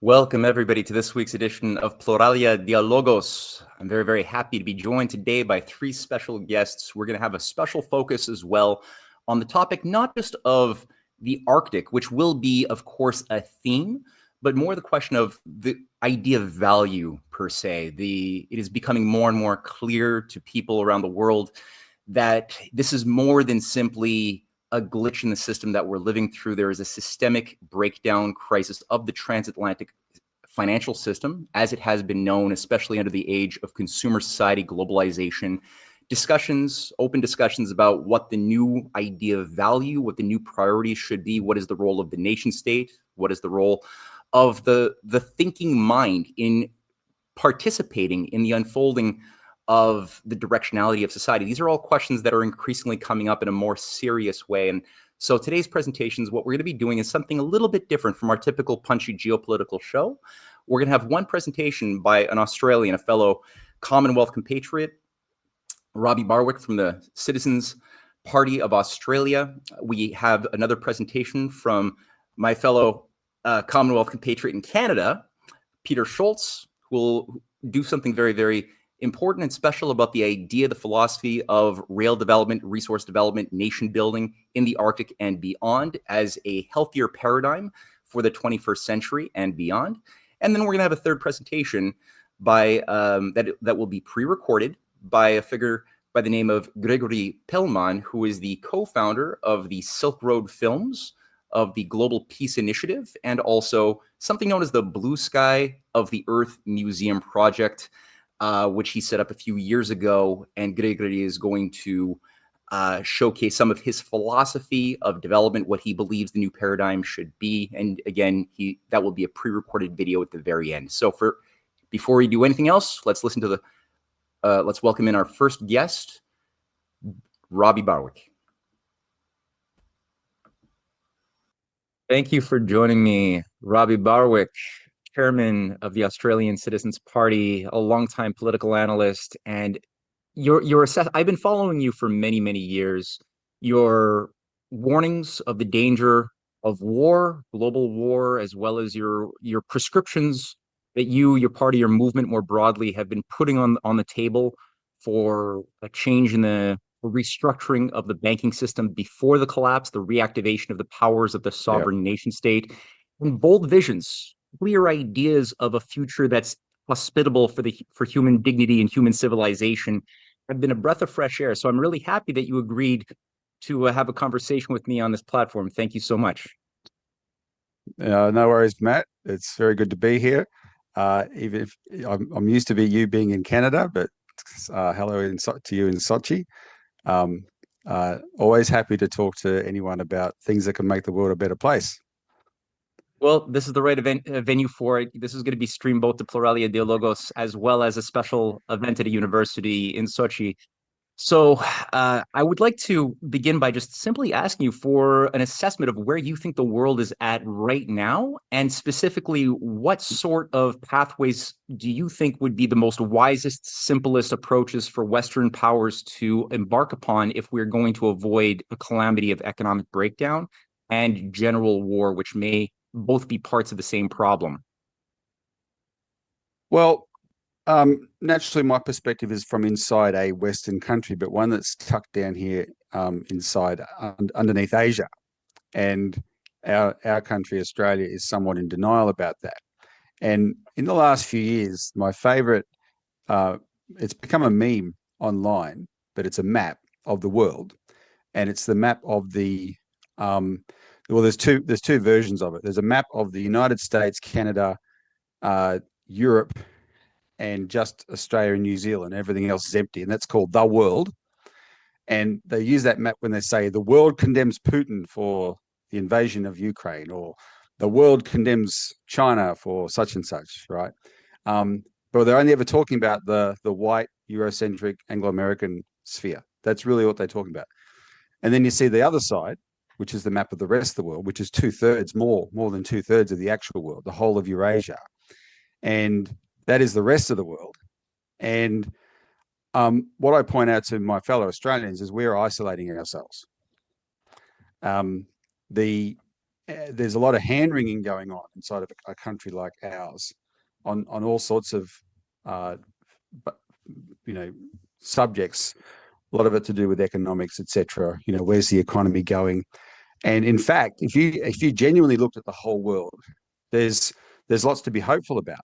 Welcome, everybody, to this week's edition of Pluralia Dialogos. I'm very, very happy to be joined today by three special guests. We're going to have a special focus as well on the topic, not just of the Arctic, which will be, of course, a theme, but more the question of the idea of value per se. It is becoming more and more clear to people around the world that this is more than simply a glitch in the system that we're living through. There is a systemic breakdown crisis of the transatlantic financial system, as it has been known, especially under the age of consumer society, globalization. Open discussions about what the new idea of value, what the new priorities should be, what is the role of the nation state, what is the role of the thinking mind in participating in the unfolding of the directionality of society. These are all questions that are increasingly coming up in a more serious way. And so today's presentations, what we're going to be doing is something a little bit different from our typical punchy geopolitical show. We're going to have one presentation by an Australian, a fellow Commonwealth compatriot, Robbie Barwick from the Citizens Party of Australia. We have another presentation from my fellow Commonwealth compatriot in Canada, Peter Scholz, who will do something very, very important and special about the idea, the philosophy of rail development, resource development, nation building in the Arctic and beyond as a healthier paradigm for the 21st century and beyond. And then we're going to have a third presentation by that will be pre-recorded by a figure by the name of Gregory Pelman, who is the co-founder of the Silk Road Films, of the Global Peace Initiative, and also something known as the Blue Sky of the Earth Museum Project, which he set up a few years ago. And Gregory is going to showcase some of his philosophy of development, what he believes the new paradigm should be. And again, that will be a pre-recorded video at the very end. So before we do anything else, let's listen to let's welcome in our first guest, Robbie Barwick. Thank you for joining me, Robbie Barwick, chairman of the Australian Citizens Party, a longtime political analyst, and I've been following you for many, many years. Your warnings of the danger of war, global war, as well as your prescriptions that your party, your movement more broadly have been putting on the table for a change in the restructuring of the banking system before the collapse, the reactivation of the powers of the sovereign nation state, and bold visions, clear ideas of a future that's hospitable for human dignity and human civilization have been a breath of fresh air. So I'm really happy that you agreed to have a conversation with me on this platform. Thank you so much. No worries, Matt. It's very good to be here. Even if I'm used to you being in Canada, but hello to you in Sochi. Always happy to talk to anyone about things that can make the world a better place. Well, this is the right venue for it. This is going to be streamed both to Pluralia Dialogos as well as a special event at a university in Sochi. So I would like to begin by just simply asking you for an assessment of where you think the world is at right now, and specifically, what sort of pathways do you think would be the most wisest, simplest approaches for Western powers to embark upon if we're going to avoid a calamity of economic breakdown and general war, which may both be parts of the same problem? Well, naturally, my perspective is from inside a Western country, but one that's tucked down here inside underneath Asia. And our country, Australia, is somewhat in denial about that. And in the last few years, my favorite, it's become a meme online, but it's a map of the world. And it's the map of there's two versions of it. There's a map of the United States, Canada, Europe, and just Australia and New Zealand. Everything else is empty, and that's called the world. And they use that map when they say the world condemns Putin for the invasion of Ukraine, or the world condemns China for such and such, right? But they're only ever talking about the white, Eurocentric, Anglo-American sphere. That's really what they're talking about. And then you see the other side, which is the map of the rest of the world, which is more than 2/3 of the actual world, the whole of Eurasia. And that is the rest of the world. And what I point out to my fellow Australians is we're isolating ourselves. The there's a lot of hand wringing going on inside of a country like ours on all sorts of uh, subjects. A lot of it to do with economics, etc. Where's the economy going? And in fact, if you genuinely looked at the whole world, there's lots to be hopeful about.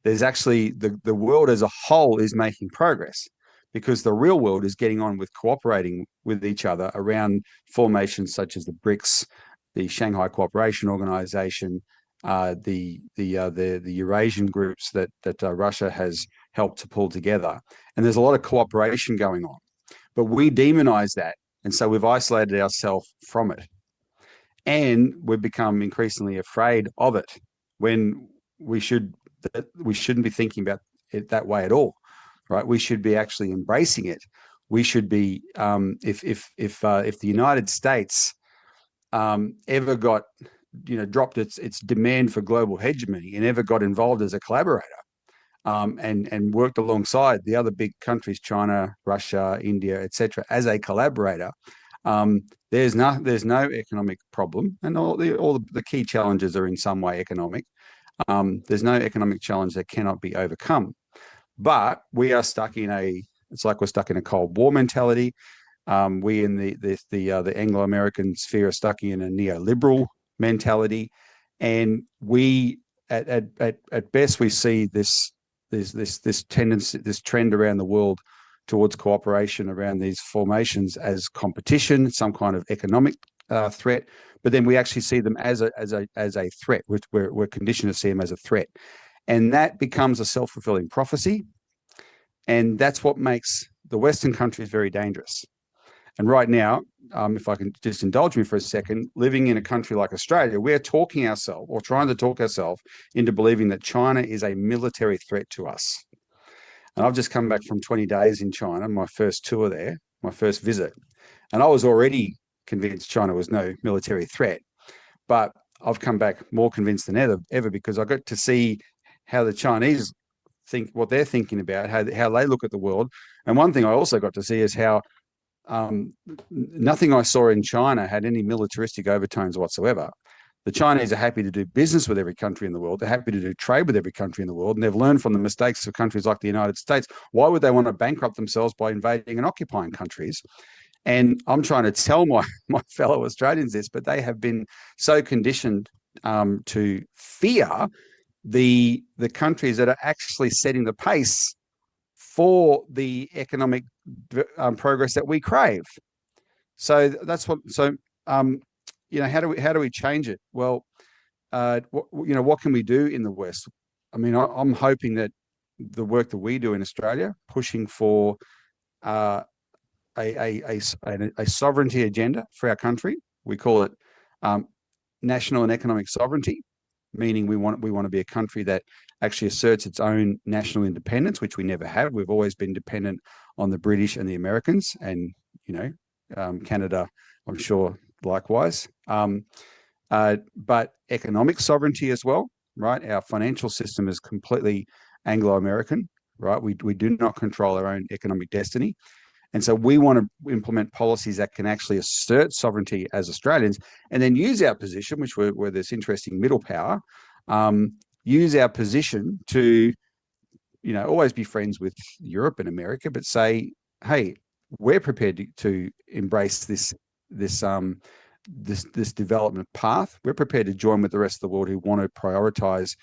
There's actually the world as a whole is making progress, because the real world is getting on with cooperating with each other around formations such as the BRICS, the Shanghai Cooperation Organization, the Eurasian groups that Russia has helped to pull together. And there's a lot of cooperation going on. But we demonize that. And so we've isolated ourselves from it. And we've become increasingly afraid of it, when we shouldn't be thinking about it that way at all, right? We should be actually embracing it. We should be, if the United States ever got, dropped its demand for global hegemony and ever got involved as a collaborator, and worked alongside the other big countries, China, Russia, India, etc., as a collaborator, there's no economic problem, and all the key challenges are in some way economic. There's no economic challenge that cannot be overcome, but we are stuck in it's like we're stuck in a Cold War mentality. We in the Anglo-American sphere are stuck in a neoliberal mentality, and we at best we see this tendency, this trend around the world towards cooperation around these formations as competition, some kind of economic threat, but then we actually see them as a threat. We're conditioned to see them as a threat, and that becomes a self-fulfilling prophecy, and that's what makes the Western countries very dangerous. And right now, if I can just indulge me for a second, living in a country like Australia, we're talking ourselves, or trying to talk ourselves, into believing that China is a military threat to us. And I've just come back from 20 days in China, my first tour there, my first visit. And I was already convinced China was no military threat. But I've come back more convinced than ever, because I got to see how the Chinese think, what they're thinking about, how they look at the world. And one thing I also got to see is how nothing I saw in China had any militaristic overtones whatsoever. The Chinese are happy to do business with every country in the world. They're happy to do trade with every country in the world. And they've learned from the mistakes of countries like the United States. Why would they want to bankrupt themselves by invading and occupying countries? And I'm trying to tell my fellow Australians this, but they have been so conditioned to fear the countries that are actually setting the pace for the economic progress that we crave. So that's what. So how do we change it? Well, what can we do in the West? I mean, I'm hoping that the work that we do in Australia, pushing for a sovereignty agenda for our country. We call it national and economic sovereignty, meaning we want to be a country that actually asserts its own national independence, which we never have. We've always been dependent on the British and the Americans, and Canada, I'm sure, likewise. But economic sovereignty as well, right? Our financial system is completely Anglo-American, right? We do not control our own economic destiny. And so we want to implement policies that can actually assert sovereignty as Australians, and then use our position, which we're this interesting middle power, use our position to, always be friends with Europe and America, but say, hey, we're prepared to embrace this development path. We're prepared to join with the rest of the world who want to prioritize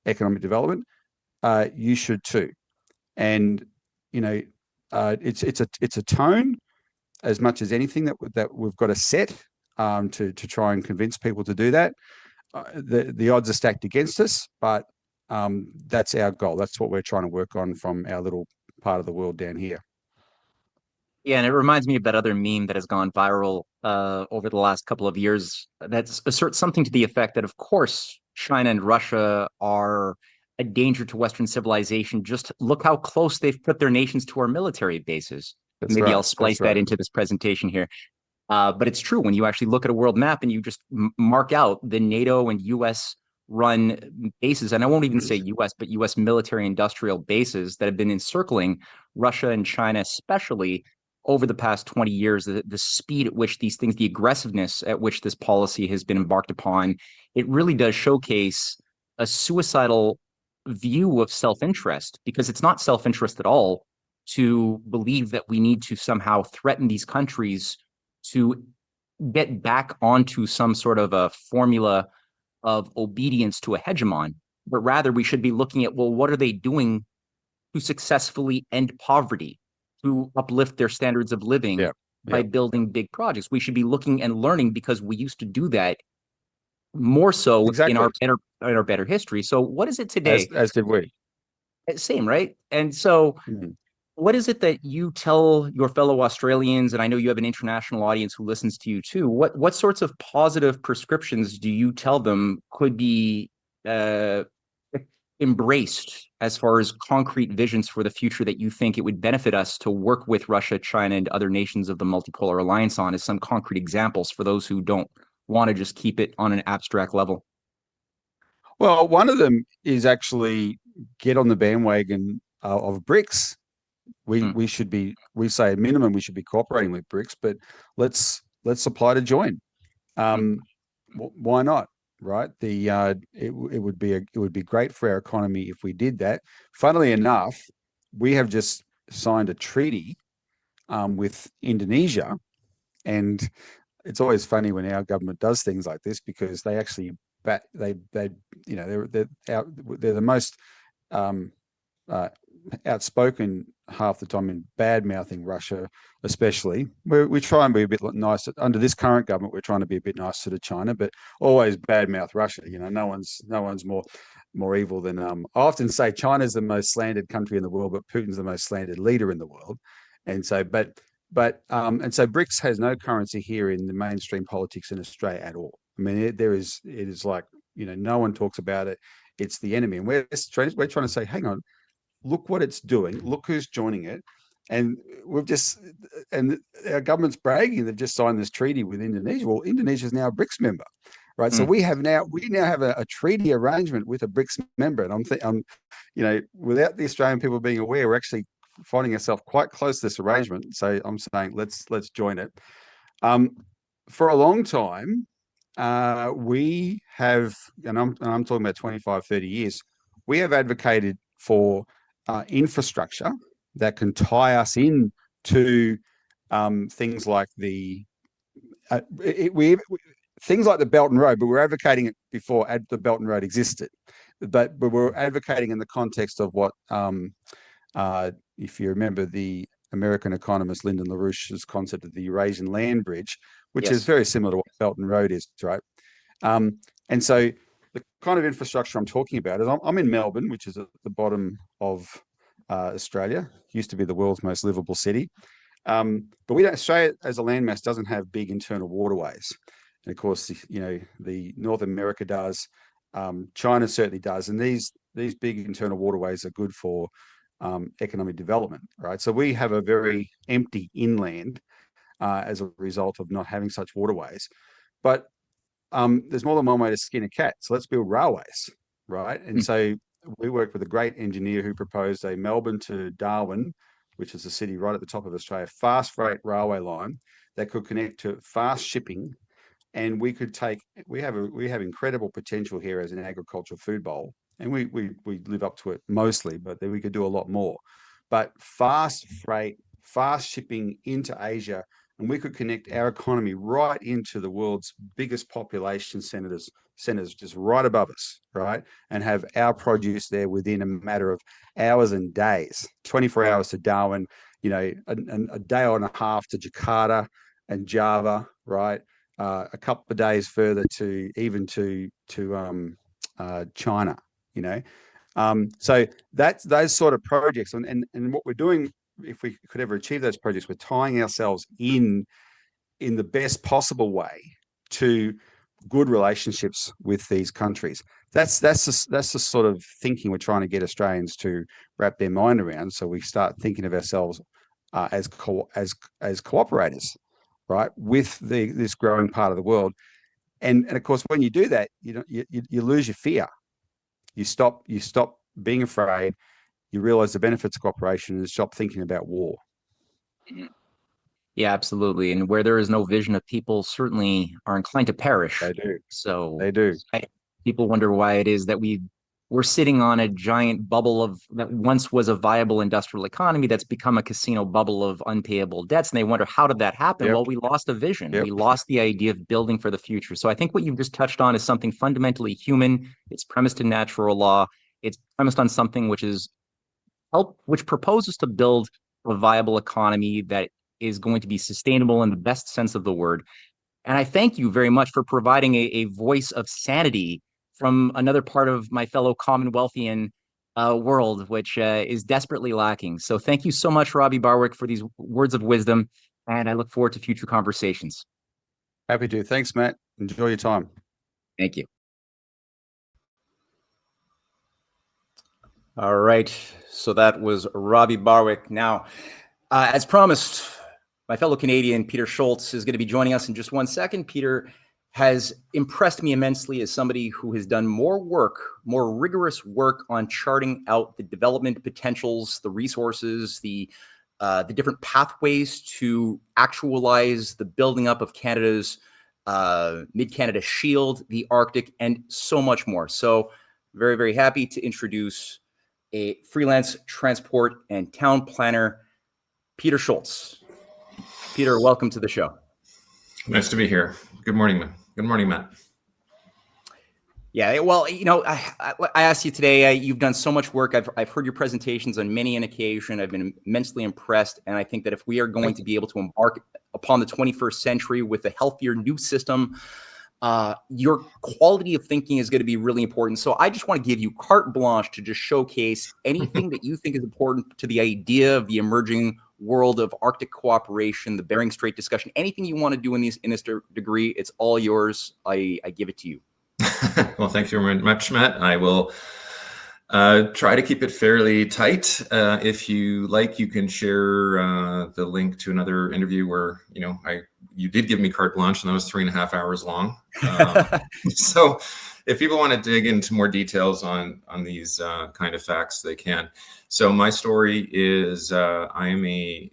economic development. You should too. And, it's a tone as much as anything that we've got to set to try and convince people to do that. The odds are stacked against us, but that's our goal. That's what we're trying to work on from our little part of the world down here. Yeah, and it reminds me of that other meme that has gone viral over the last couple of years that asserts something to the effect that, of course, China and Russia are a danger to Western civilization. Just look how close they've put their nations to our military bases. Maybe right. I'll splice that into this presentation here. But it's true, when you actually look at a world map and you just mark out the NATO and US run bases, and I won't even say US, but US military industrial bases that have been encircling Russia and China, especially over the past 20 years, the speed at which these things, the aggressiveness at which this policy has been embarked upon, it really does showcase a suicidal view of self-interest, because it's not self-interest at all to believe that we need to somehow threaten these countries to get back onto some sort of a formula of obedience to a hegemon, but rather we should be looking at, well, what are they doing to successfully end poverty, to uplift their standards of living Yeah. by building big projects? We should be looking and learning, because we used to do that more so in Exactly. our better history. So what is it today? As did we. Same, right? And so Mhm. what is it that you tell your fellow Australians, and I know you have an international audience who listens to you too, what sorts of positive prescriptions do you tell them could be uh, embraced as far as concrete visions for the future that you think it would benefit us to work with Russia, China, and other nations of the multipolar alliance on, as some concrete examples for those who don't want to just keep it on an abstract level? Well, one of them is actually get on the bandwagon of BRICS. Mm, We say at minimum we should be cooperating with BRICS, but let's apply to join. mm, Why not? Right? It would be great for our economy if we did that. Funnily enough, we have just signed a treaty with Indonesia, and it's always funny when our government does things like this, because they actually they they're the most um, uh, outspoken half the time in bad mouthing Russia, especially. We try and be a bit nicer under this current government. We're trying to be a bit nicer to China, but always bad mouth Russia. No one's more evil than. I often say China's the most slandered country in the world, but Putin's the most slandered leader in the world, and so and so BRICS has no currency here in the mainstream politics in Australia at all. I mean, it is like, no one talks about it. It's the enemy, and we're trying to say, hang on, look what it's doing, look who's joining it, and and our government's bragging they've just signed this treaty with Indonesia. Well, Indonesia is now a BRICS member, right? So mm. we now have a treaty arrangement with a BRICS member, and I'm without the Australian people being aware, we're actually finding ourselves quite close to this arrangement. So I'm saying let's join it. Um, for a long time, we have, and I'm talking about 25, 30 years, we have advocated for infrastructure that can tie us in to things like things like the Belt and Road, but we're advocating it before the Belt and Road existed. But we're advocating in the context of what, if you remember the American economist Lyndon LaRouche's concept of the Eurasian land bridge, which is Yes. very similar to what Belt and Road is, right? And so the kind of infrastructure I'm talking about is I'm in Melbourne, which is at the bottom of Australia. Used to be the world's most livable city. But Australia as a landmass doesn't have big internal waterways. And of course, the North America does. China certainly does. And these big internal waterways are good for economic development, right? So we have a very empty inland as a result of not having such waterways. But there's more than one way to skin a cat. So let's build railways, right? And Mm, so we worked with a great engineer who proposed a Melbourne to Darwin, which is a city right at the top of Australia, fast freight railway line that could connect to fast shipping. And we have incredible potential here as an agricultural food bowl. And we live up to it mostly, but then we could do a lot more. But fast freight, fast shipping into Asia, and we could connect our economy right into the world's biggest population centers just right above us, right? And have our produce there within a matter of hours and days, 24 hours to Darwin, a day and a half to Jakarta and Java, right? A couple of days further to China, you know. So that's those sort of projects, and what we're doing, if we could ever achieve those projects, we're tying ourselves in the best possible way to good relationships with these countries. That's the sort of thinking we're trying to get Australians to wrap their mind around. So we start thinking of ourselves as cooperators, right, with this growing part of the world. And of course, when you do that, you lose your fear. You stop being afraid. You realize the benefits of cooperation and stop thinking about war. mm. Yeah, absolutely. And where there is no vision, of people certainly are inclined to perish. They do. So They do. people wonder why it is that we're sitting on a giant bubble of that once was a viable industrial economy that's become a casino bubble of unpayable debts. And they wonder, how did that happen? Yep. Well, we lost a vision. Yep. We lost the idea of building for the future. So I think what you've just touched on is something fundamentally human. It's premised in natural law. It's premised on something which proposes to build a viable economy that is going to be sustainable in the best sense of the word. And I thank you very much for providing a voice of sanity from another part of my fellow Commonwealthian world, which is desperately lacking. So thank you so much, Robbie Barwick, for these words of wisdom. And I look forward to future conversations. Happy to. Thanks, Matt. Enjoy your time. Thank you. All right. So that was Robbie Barwick. Now, as promised, my fellow Canadian, Peter Scholz, is going to be joining us in just 1 second. Peter has impressed me immensely as somebody who has done more rigorous work on charting out the development potentials, the resources, the different pathways to actualize the building up of Canada's Mid-Canada Shield, the Arctic, and so much more. So very, very happy to introduce a freelance transport and town planner, Peter Scholz. Peter, welcome to the show. Nice to be here. Good morning, man. Good morning, Matt. Yeah, well, I asked you today. You've done so much work. I've heard your presentations on many an occasion. I've been immensely impressed, and I think that if we are going to be able to embark upon the 21st century with a healthier new system, your quality of thinking is going to be really important. So I just want to give you carte blanche to just showcase anything that you think is important to the idea of the emerging world of Arctic cooperation, the Bering Strait discussion, anything you want to do in this degree, it's all yours. I give it to you. Well, thank you very much, Matt. I will try to keep it fairly tight. If you like, you can share the link to another interview where, you did give me carte blanche, and that was 3.5 hours long. So if people want to dig into more details on these kind of facts, they can. So my story is I am a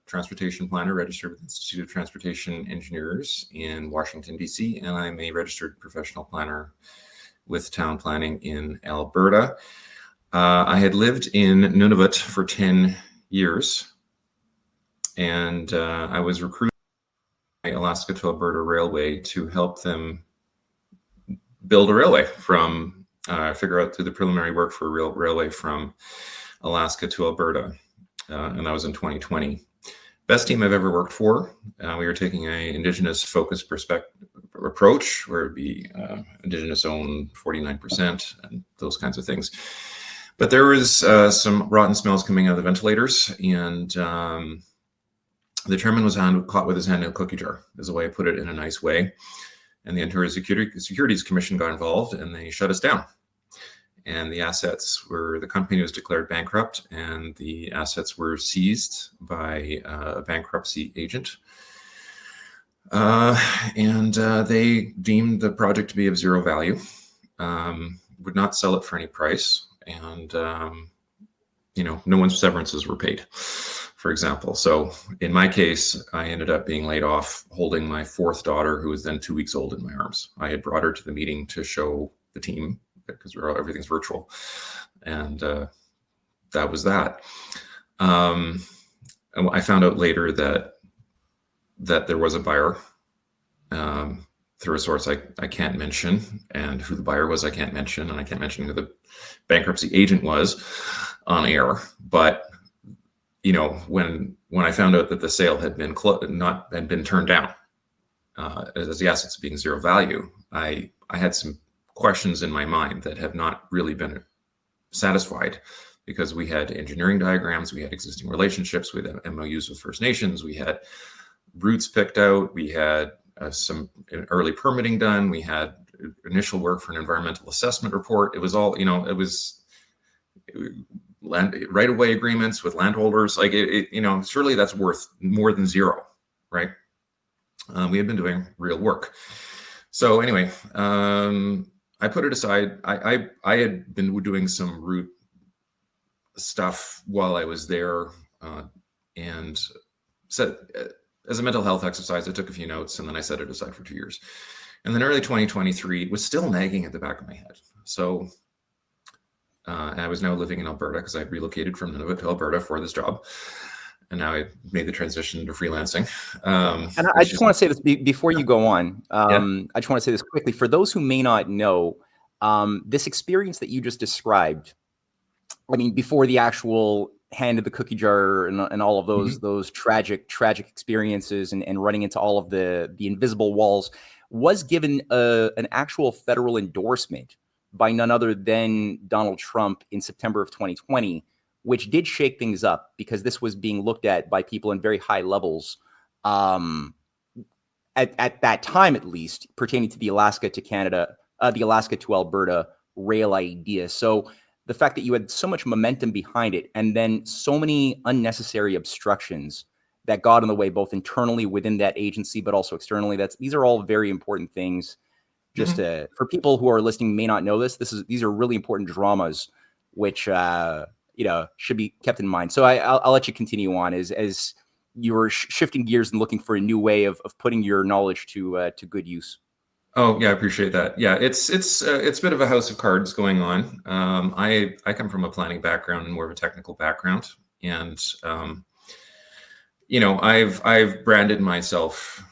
transportation planner registered with the Institute of Transportation Engineers in Washington, D.C., and I'm a registered professional planner with town planning in Alberta. I had lived in Nunavut for 10 years, and I was recruited by Alaska to Alberta Railway to help them build a railway from, figure out through the preliminary work for a railway from Alaska to Alberta, and that was in 2020. Best team I've ever worked for. We were taking an Indigenous focused approach, where it'd be Indigenous owned 49% and those kinds of things. But there was some rotten smells coming out of the ventilators, and the chairman was caught with his hand in a cookie jar, is the way I put it in a nice way. And the Ontario Securities Commission got involved, and they shut us down. And the company was declared bankrupt, and the assets were seized by a bankruptcy agent. And they deemed the project to be of zero value, would not sell it for any price. And, no one's severances were paid, for example. So in my case, I ended up being laid off holding my 4th daughter, who was then 2 weeks old, in my arms. I had brought her to the meeting to show the team, because everything's virtual. And that was that. And I found out later that there was a buyer through a source I can't mention, and who the buyer was I can't mention, and I can't mention who the bankruptcy agent was on air. But when I found out that the sale had been been turned down, as the assets being zero value, I had some questions in my mind that have not really been satisfied, because we had engineering diagrams, we had existing relationships, we had MOUs with First Nations, we had routes picked out, we had some early permitting done, we had initial work for an environmental assessment report. It was all, it was land right-of-way agreements with landholders. Surely that's worth more than zero, right? We had been doing real work. So anyway, I put it aside. I had been doing some route stuff while I was there, and as a mental health exercise, I took a few notes and then I set it aside for 2 years. And then early 2023, it was still nagging at the back of my head. So I was now living in Alberta because I relocated from Nunavut to Alberta for this job. And now I made the transition to freelancing. And I just want to say this before you go on. I just want to say this quickly. For those who may not know, this experience that you just described, I mean, before the actual hand of the cookie jar and all of those tragic experiences and running into all of the invisible walls, was given an actual federal endorsement by none other than Donald Trump in September of 2020, which did shake things up because this was being looked at by people in very high levels at that time, at least, pertaining to the Alaska to Canada, the Alaska to Alberta rail idea. So the fact that you had so much momentum behind it and then so many unnecessary obstructions that got in the way, both internally within that agency, but also externally, these are all very important things. Just for people who are listening may not know this, these are really important dramas, which should be kept in mind. So I'll let you continue on as you were shifting gears and looking for a new way of putting your knowledge to good use. Oh yeah, I appreciate that. Yeah, it's a bit of a house of cards going on. I come from a planning background and more of a technical background, and I've branded myself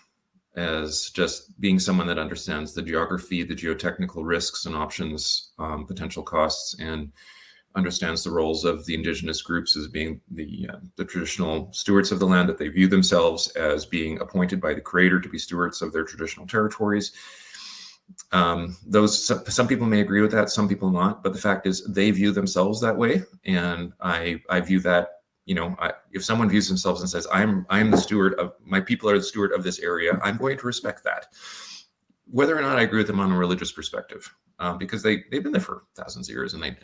as just being someone that understands the geography, the geotechnical risks and options, potential costs, and understands the roles of the Indigenous groups as being the traditional stewards of the land, that they view themselves as being appointed by the Creator to be stewards of their traditional territories. Some people may agree with that, some people not, but the fact is they view themselves that way, and I view that. If someone views themselves and says, I'm the steward of my people, are the steward of this area, I'm going to respect that, whether or not I agree with them on a religious perspective, because they've been there for thousands of years and they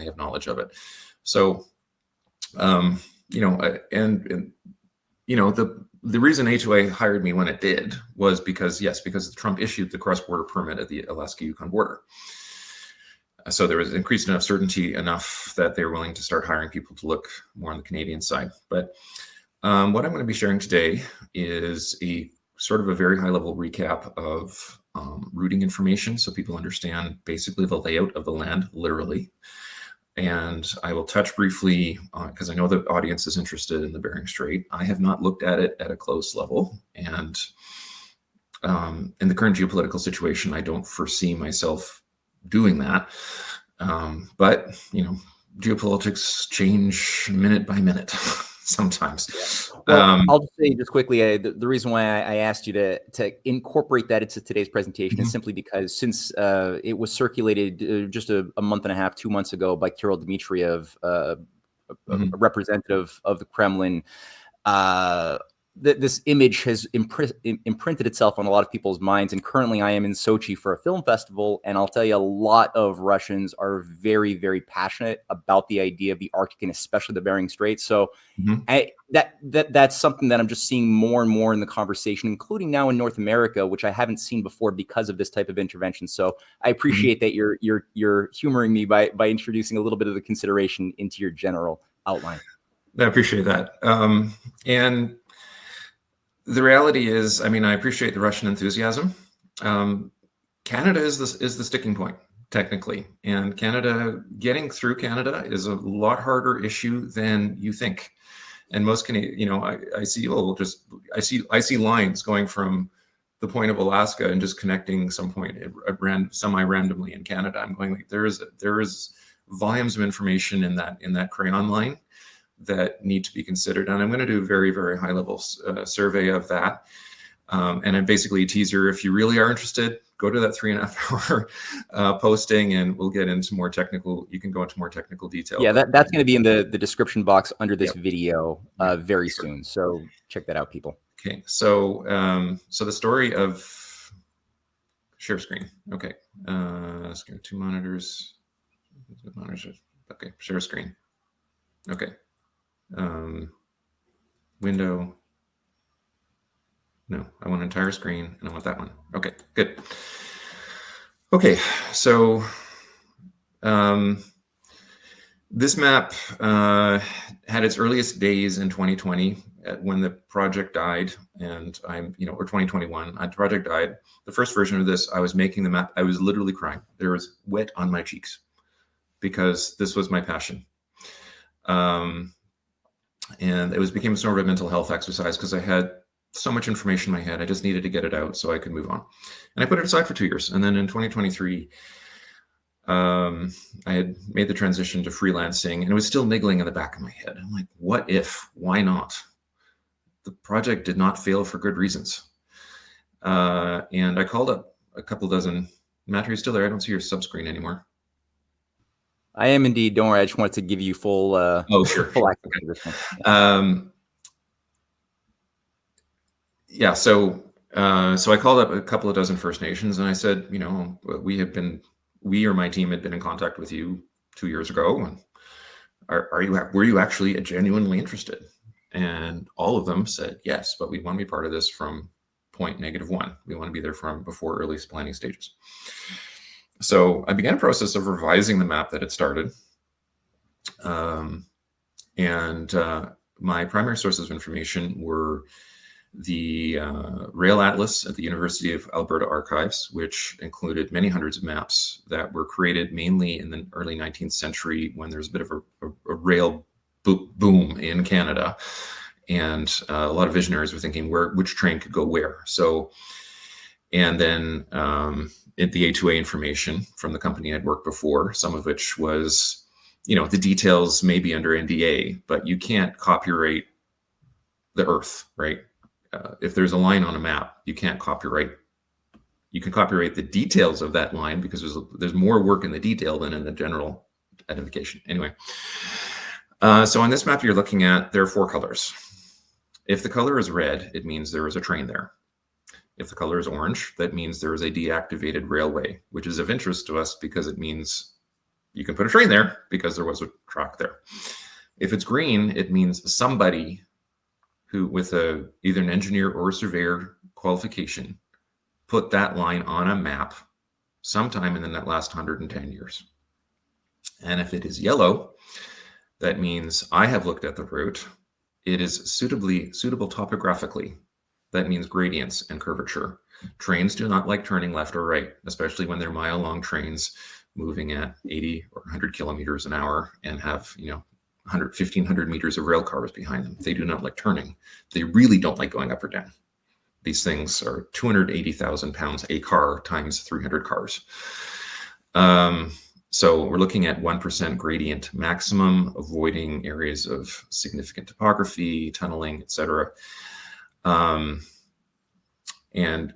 have knowledge of it. So, the reason A2A hired me when it did was because Trump issued the cross-border permit at the Alaska-Yukon border. So there was increased enough certainty enough that they were willing to start hiring people to look more on the Canadian side. But what I'm going to be sharing today is a sort of a very high level recap of routing information, so people understand basically the layout of the land, literally. And I will touch briefly, because I know the audience is interested in the Bering Strait. I have not looked at it at a close level. And in the current geopolitical situation, I don't foresee myself doing that. But geopolitics change minute by minute sometimes. Well, I'll just say just quickly, the reason why I asked you to incorporate that into today's presentation is simply because since it was circulated just a month and a half, 2 months ago by Kirill Dmitriev, a representative of the Kremlin, this image has imprinted itself on a lot of people's minds. And currently I am in Sochi for a film festival. And I'll tell you, a lot of Russians are very, very passionate about the idea of the Arctic and especially the Bering Strait. So that's something that I'm just seeing more and more in the conversation, including now in North America, which I haven't seen before because of this type of intervention. So I appreciate that you're humoring me by introducing a little bit of the consideration into your general outline. I appreciate that. And the reality is, I appreciate the Russian enthusiasm. Canada is the sticking point, technically, and getting through Canada is a lot harder issue than you think. And most Canadian, I see lines going from the point of Alaska and just connecting some point semi-randomly in Canada. I'm going like there is volumes of information in that crayon line that need to be considered. And I'm going to do a very, very high level survey of that. And I'm basically a teaser. If you really are interested, go to that 3.5 hour posting and we'll get into more technical. You can go into more technical detail. Yeah, that's going to be in the description box under this video very soon. So check that out, people. Okay. So the story of share screen. Okay. Let's go 2 monitors. Okay. Share screen. Okay. Window. No, I want entire screen and I want that one. Okay, good. Okay, so this map had its earliest days in 2020 when the project died, and or 2021, the project died, the first version of this, I was making the map. I was literally crying. There was wet on my cheeks because this was my passion. And it became sort of a mental health exercise because I had so much information in my head. I just needed to get it out so I could move on. And I put it aside for 2 years. And then in 2023, I had made the transition to freelancing, and it was still niggling in the back of my head. I'm like, what if? Why not? The project did not fail for good reasons. And I called up a couple dozen. Matt, are you still there? I don't see your sub-screen anymore. I am indeed. Don't worry. I just wanted to give you full full access to this one. Yeah. So I called up a couple of dozen First Nations, and I said, we or my team had been in contact with you 2 years ago, and were you actually genuinely interested? And all of them said yes, but we want to be part of this from point -1. We want to be there from before early planning stages. So I began a process of revising the map that had started. My primary sources of information were the Rail Atlas at the University of Alberta Archives, which included many hundreds of maps that were created mainly in the early 19th century when there was a bit of a rail boom in Canada. And a lot of visionaries were thinking which train could go where. So, and then the A2A information from the company I'd worked before, some of which was, the details may be under NDA, but you can't copyright the Earth, right? If there's a line on a map, you can't copyright. You can copyright the details of that line because there's more work in the detail than in the general identification. Anyway, so on this map you're looking at, there are 4 colors. If the color is red, it means there is a train there. If the color is orange, that means there is a deactivated railway, which is of interest to us because it means you can put a train there because there was a track there. If it's green, it means somebody who, with either an engineer or a surveyor qualification, put that line on a map sometime in the last 110 years. And if it is yellow, that means I have looked at the route. It is suitable topographically. That means gradients and curvature. Trains do not like turning left or right, especially when they're mile-long trains moving at 80 or 100 kilometers an hour and have, 1,500 meters of rail cars behind them. They do not like turning. They really don't like going up or down. These things are 280,000 pounds a car times 300 cars. So we're looking at 1% gradient maximum, avoiding areas of significant topography, tunneling, etc. And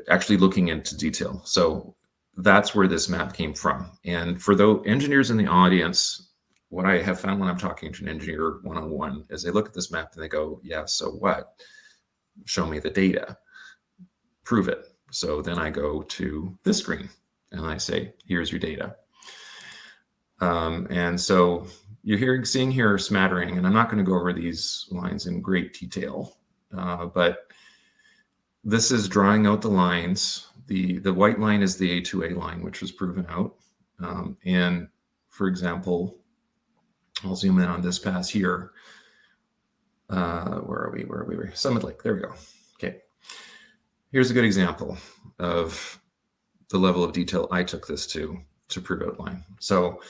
actually looking into detail. So that's where this map came from. And for the engineers in the audience, what I have found when I'm talking to an engineer one-on-one is they look at this map and they go, yeah, so what? Show me the data. Prove it. So then I go to this screen and I say, here's your data. And so you're seeing here a smattering, and I'm not going to go over these lines in great detail, but this is drawing out the lines. The white line is the A2A line, which was proven out. And for example, I'll zoom in on this pass here. Where are we? Summit Lake. There we go. Okay. Here's a good example of the level of detail I took this to prove outline. So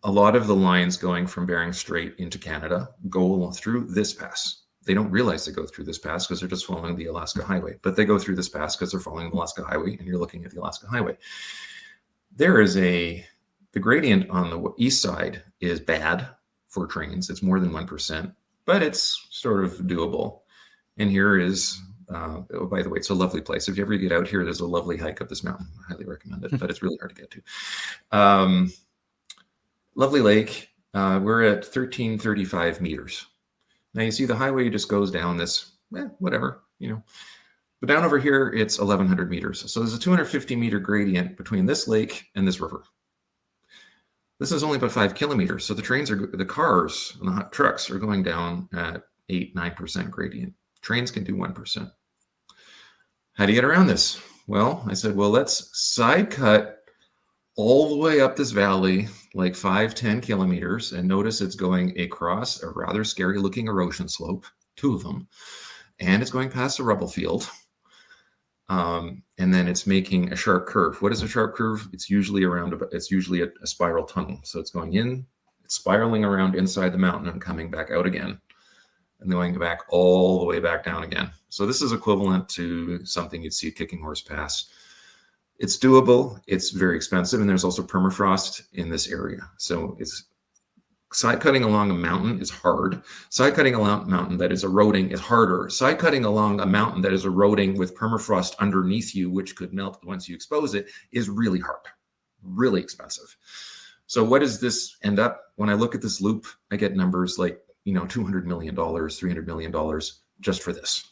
a lot of the lines going from Bering Strait into Canada go through this pass. They don't realize they go through this pass because they're just following the Alaska Highway, but they go through this pass because they're following the Alaska Highway, and you're looking at the Alaska Highway. There is the gradient on the east side is bad for trains. It's more than 1%, but it's sort of doable. And here is, oh, by the way, it's a lovely place. If you ever get out here, there's a lovely hike up this mountain. I highly recommend it, but it's really hard to get to. Lovely lake. We're at 1335 meters. Now you see the highway just goes down this, whatever, But down over here, it's 1,100 meters. So there's a 250 meter gradient between this lake and this river. This is only about 5 kilometers. So the cars and the trucks are going down at 8-9% gradient. Trains can do 1%. How do you get around this? Well, I said, let's side cut all the way up this valley, like 5-10 kilometers, and notice it's going across a rather scary looking erosion slope. two of them, and it's going past a rubble field. And then it's making a sharp curve. What is a sharp curve? It's usually a spiral tunnel. So it's going in, it's spiraling around inside the mountain and coming back out again, and going back all the way back down again. So this is equivalent to something you'd see at Kicking Horse Pass. It's doable. It's very expensive, and there's also permafrost in this area. So it's side cutting along a mountain is hard. Side cutting along a mountain that is eroding is harder. Side cutting along a mountain that is eroding with permafrost underneath you, which could melt once you expose it, is really hard, really expensive. So what does this end up? When I look at this loop, I get numbers like, $200 million, $300 million just for this.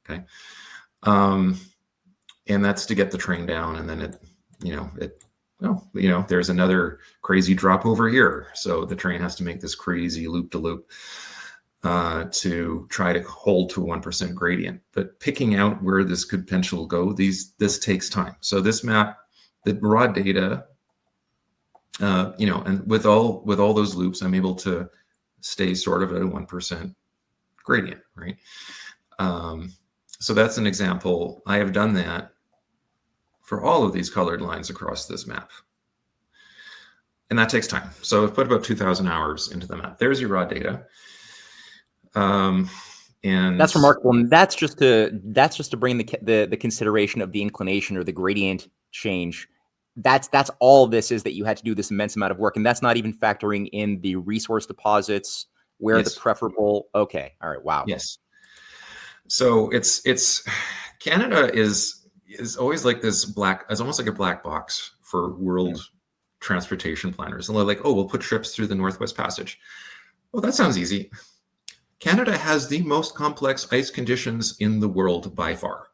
Okay. And that's to get the train down. And then there's another crazy drop over here. So the train has to make this crazy loop to loop to try to hold to a 1% gradient. But picking out where this could potentially go, this takes time. So this map, the raw data, and with all those loops, I'm able to stay sort of at a 1% gradient, right? So that's an example. I have done that for all of these colored lines across this map. And that takes time. So I've put about 2,000 hours into the map. There's your raw data. And that's remarkable. And that's just to bring the consideration of the inclination or the gradient change. That's all this is, that you had to do this immense amount of work. And that's not even factoring in the resource deposits where Yes. the preferable. Okay. All right. Wow. Yes. So it's Canada is always like this it's almost like a black box for world transportation planners. And they're like, oh, we'll put ships through the Northwest Passage. Well, that sounds easy. Canada has the most complex ice conditions in the world by far.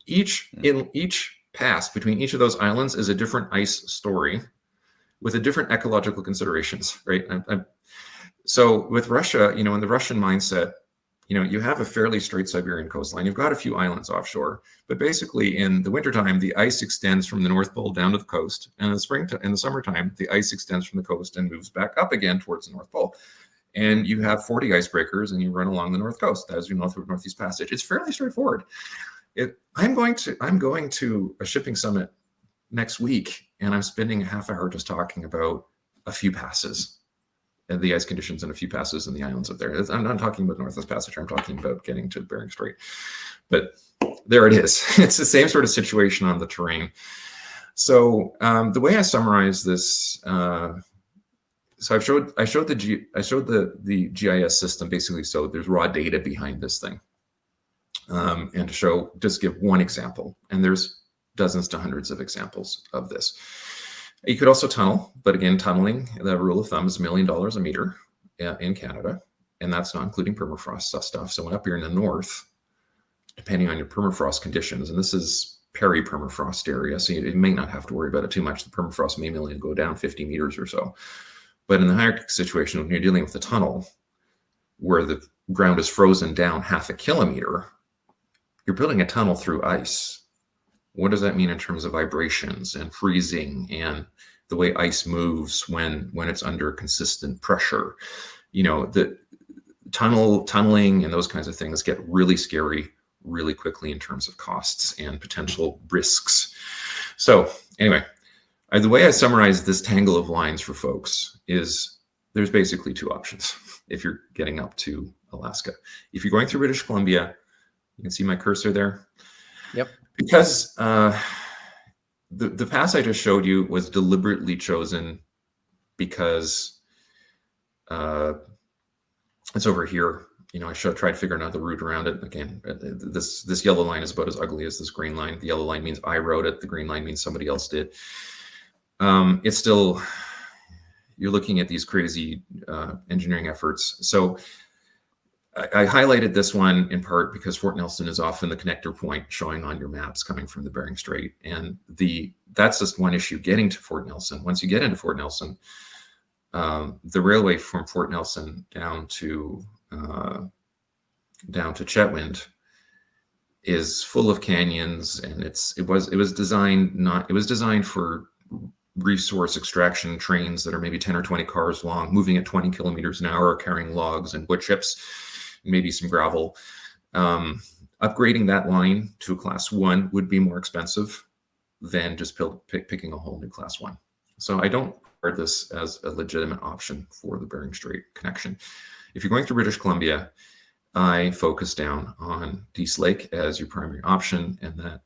In each pass between each of those islands is a different ice story with a different ecological considerations, right? So with Russia, in the Russian mindset, you have a fairly straight Siberian coastline. You've got a few islands offshore, but basically in the wintertime, the ice extends from the North Pole down to the coast. And in the summertime, the ice extends from the coast and moves back up again towards the North Pole. And you have 40 icebreakers and you run along the North Coast as you know through Northeast Passage. It's fairly straightforward. I'm going to a shipping summit next week, and I'm spending a half hour just talking about a few passes and the ice conditions and a few passes in the islands up there. I'm not talking about Northwest Passage. I'm talking about getting to Bering Strait. But there it is. It's the same sort of situation on the terrain. So the way I summarize this, so I showed the GIS system basically. So there's raw data behind this thing, and to just give one example. And there's dozens to hundreds of examples of this. You could also tunnel, but again, tunneling, the rule of thumb is $1 million a meter in Canada, and that's not including permafrost stuff. So when up here in the north, depending on your permafrost conditions, and this is peri-permafrost area, so you may not have to worry about it too much. The permafrost may only go down 50 meters or so. But in the higher situation, when you're dealing with a tunnel where the ground is frozen down 0.5 kilometer, you're building a tunnel through ice. What does that mean in terms of vibrations and freezing and the way ice moves when it's under consistent pressure? The tunneling and those kinds of things get really scary really quickly in terms of costs and potential risks. So anyway, the way I summarize this tangle of lines for folks is there's basically two options if you're getting up to Alaska. If you're going through British Columbia, you can see my cursor there. Yep. Because the pass I just showed you was deliberately chosen because it's over here. I tried figuring out the route around it. Again, this yellow line is about as ugly as this green line. The yellow line means I wrote it. The green line means somebody else did. It's still, you're looking at these crazy engineering efforts. So I highlighted this one in part because Fort Nelson is often the connector point showing on your maps coming from the Bering Strait. And that's just one issue, getting to Fort Nelson. Once you get into Fort Nelson, the railway from Fort Nelson down to Chetwynd is full of canyons, and it was designed for resource extraction trains that are maybe 10 or 20 cars long, moving at 20 kilometers an hour, carrying logs and wood chips. maybe some gravel. Upgrading that line to a class 1 would be more expensive than just picking a whole new class 1. So I don't regard this as a legitimate option for the Bering Strait connection. If you're going through British Columbia, I focus down on Dease Lake as your primary option, and that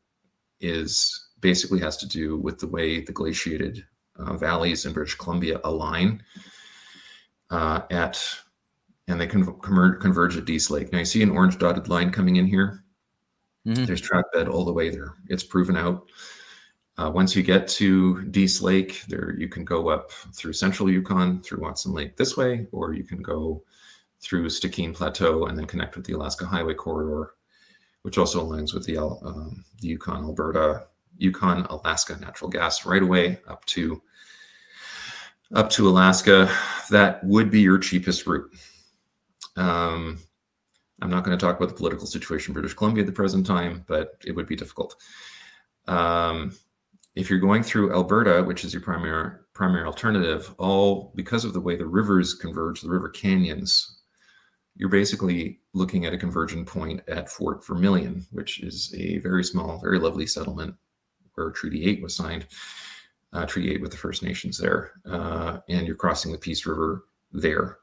is basically has to do with the way the glaciated valleys in British Columbia align and they converge at Dease Lake. Now you see an orange dotted line coming in here. Mm-hmm. There's track bed all the way there. It's proven out. Once you get to Dease Lake, there you can go up through central Yukon, through Watson Lake this way, or you can go through Stikine Plateau and then connect with the Alaska Highway Corridor, which also aligns with the Yukon-Alaska natural gas right away up to Alaska. That would be your cheapest route. I'm not going to talk about the political situation in British Columbia at the present time, but it would be difficult. If you're going through Alberta, which is your primary alternative, all because of the way the rivers converge, the river canyons, you're basically looking at a convergent point at Fort Vermilion, which is a very small, very lovely settlement where Treaty 8 was signed, Treaty 8 with the First Nations there, and you're crossing the Peace River there.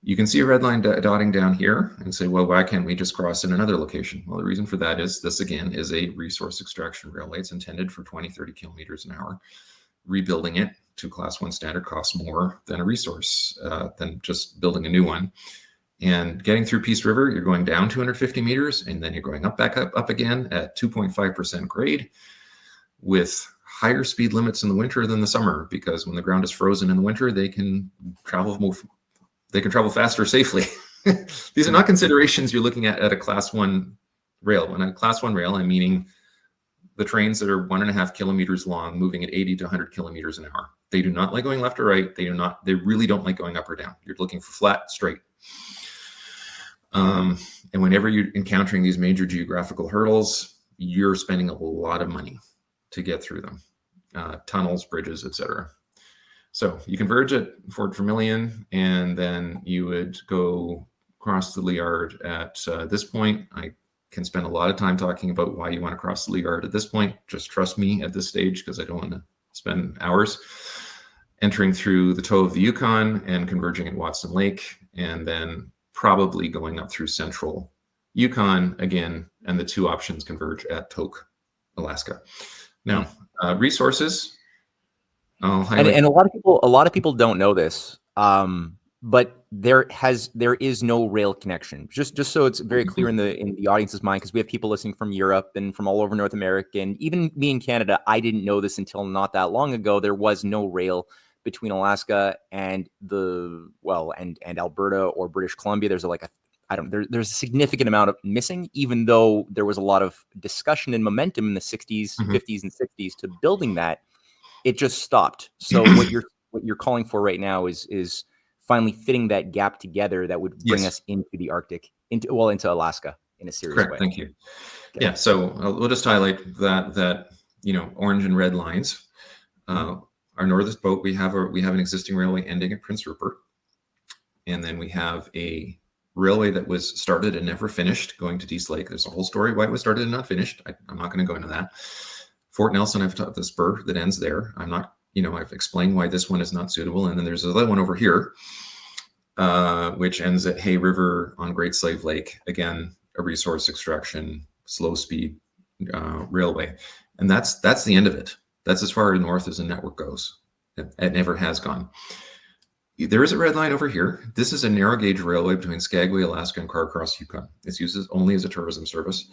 You can see a red line dotting down here and say, well, why can't we just cross in another location? Well, the reason for that is this, again, is a resource extraction railway. It's intended for 20, 30 kilometers an hour. Rebuilding it to Class 1 standard costs more than a resource, than just building a new one. And getting through Peace River, you're going down 250 meters, and then you're going back up again at 2.5% grade with higher speed limits in the winter than the summer, because when the ground is frozen in the winter, they can travel faster safely. These are not considerations you're looking at a Class 1 rail. When a Class 1 rail, I'm meaning the trains that are 1.5 kilometers long, moving at 80 to 100 kilometers an hour. They do not like going left or right. They really don't like going up or down. You're looking for flat, straight. And whenever you're encountering these major geographical hurdles, you're spending a lot of money to get through them. Tunnels, bridges, etc. So you converge at Fort Vermilion, and then you would go cross the Liard at this point. I can spend a lot of time talking about why you want to cross the Liard at this point. Just trust me at this stage, because I don't want to spend hours. Entering through the toe of the Yukon and converging at Watson Lake, and then probably going up through central Yukon again, and the two options converge at Tok, Alaska. Now, resources. And a lot of people don't know this, but there is no rail connection. Just so it's very clear in the audience's mind, because we have people listening from Europe and from all over North America, and even me in Canada. I didn't know this until not that long ago. There was no rail between Alaska and and Alberta or British Columbia. There's there's a significant amount of missing, even though there was a lot of discussion and momentum in the 60s, 50s, and 60s to building that. It just stopped. So what you're calling for right now is finally fitting that gap together that would bring us into the Arctic, into Alaska in a serious way. Thank you. Okay. Yeah. So we'll just highlight that orange and red lines. Our northern boat, we have an existing railway ending at Prince Rupert, and then we have a railway that was started and never finished going to Dease Lake. There's a whole story why it was started and not finished. I'm not going to go into that. Fort Nelson, I've taught the spur that ends there. I've explained why this one is not suitable. And then there's another one over here, which ends at Hay River on Great Slave Lake. Again, a resource extraction, slow speed railway. And that's the end of it. That's as far north as the network goes. It never has gone. There is a red line over here. This is a narrow gauge railway between Skagway, Alaska, and Carcross, Yukon. It's used only as a tourism service.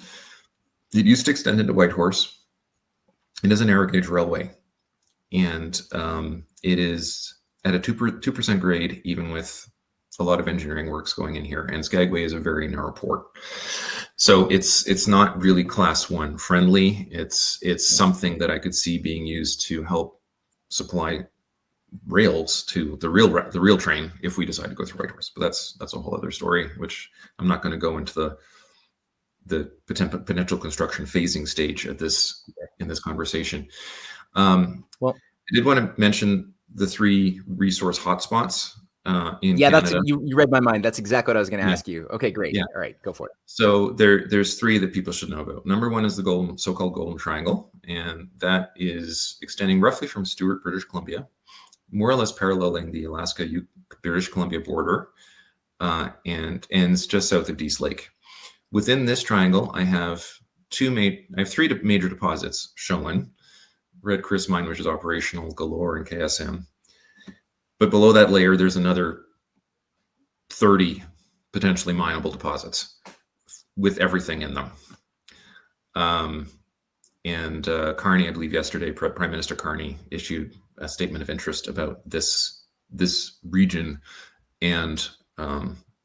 It used to extend into Whitehorse. It is a narrow gauge railway, and it is at a 2% grade, even with a lot of engineering works going in here. And Skagway is a very narrow port, so it's not really Class 1 friendly. It's something that I could see being used to help supply rails to the real train if we decide to go through Whitehorse. But that's a whole other story, which I'm not going to go into the potential construction phasing stage in this conversation. I did want to mention the 3 resource hotspots in Yeah, Canada. you read my mind. That's exactly what I was going to Yeah. ask you. Okay, great. Yeah. All right, go for it. So there's three that people should know about. Number one is the so-called Golden Triangle, and that is extending roughly from Stewart, British Columbia, more or less paralleling the Alaska British Columbia border, and ends just south of Dease Lake. Within this triangle, I have three major deposits shown. Red Chris Mine, which is operational, Galore, and KSM. But below that layer, there's another 30 potentially mineable deposits with everything in them. And Carney, I believe yesterday, Prime Minister Carney issued a statement of interest about this region and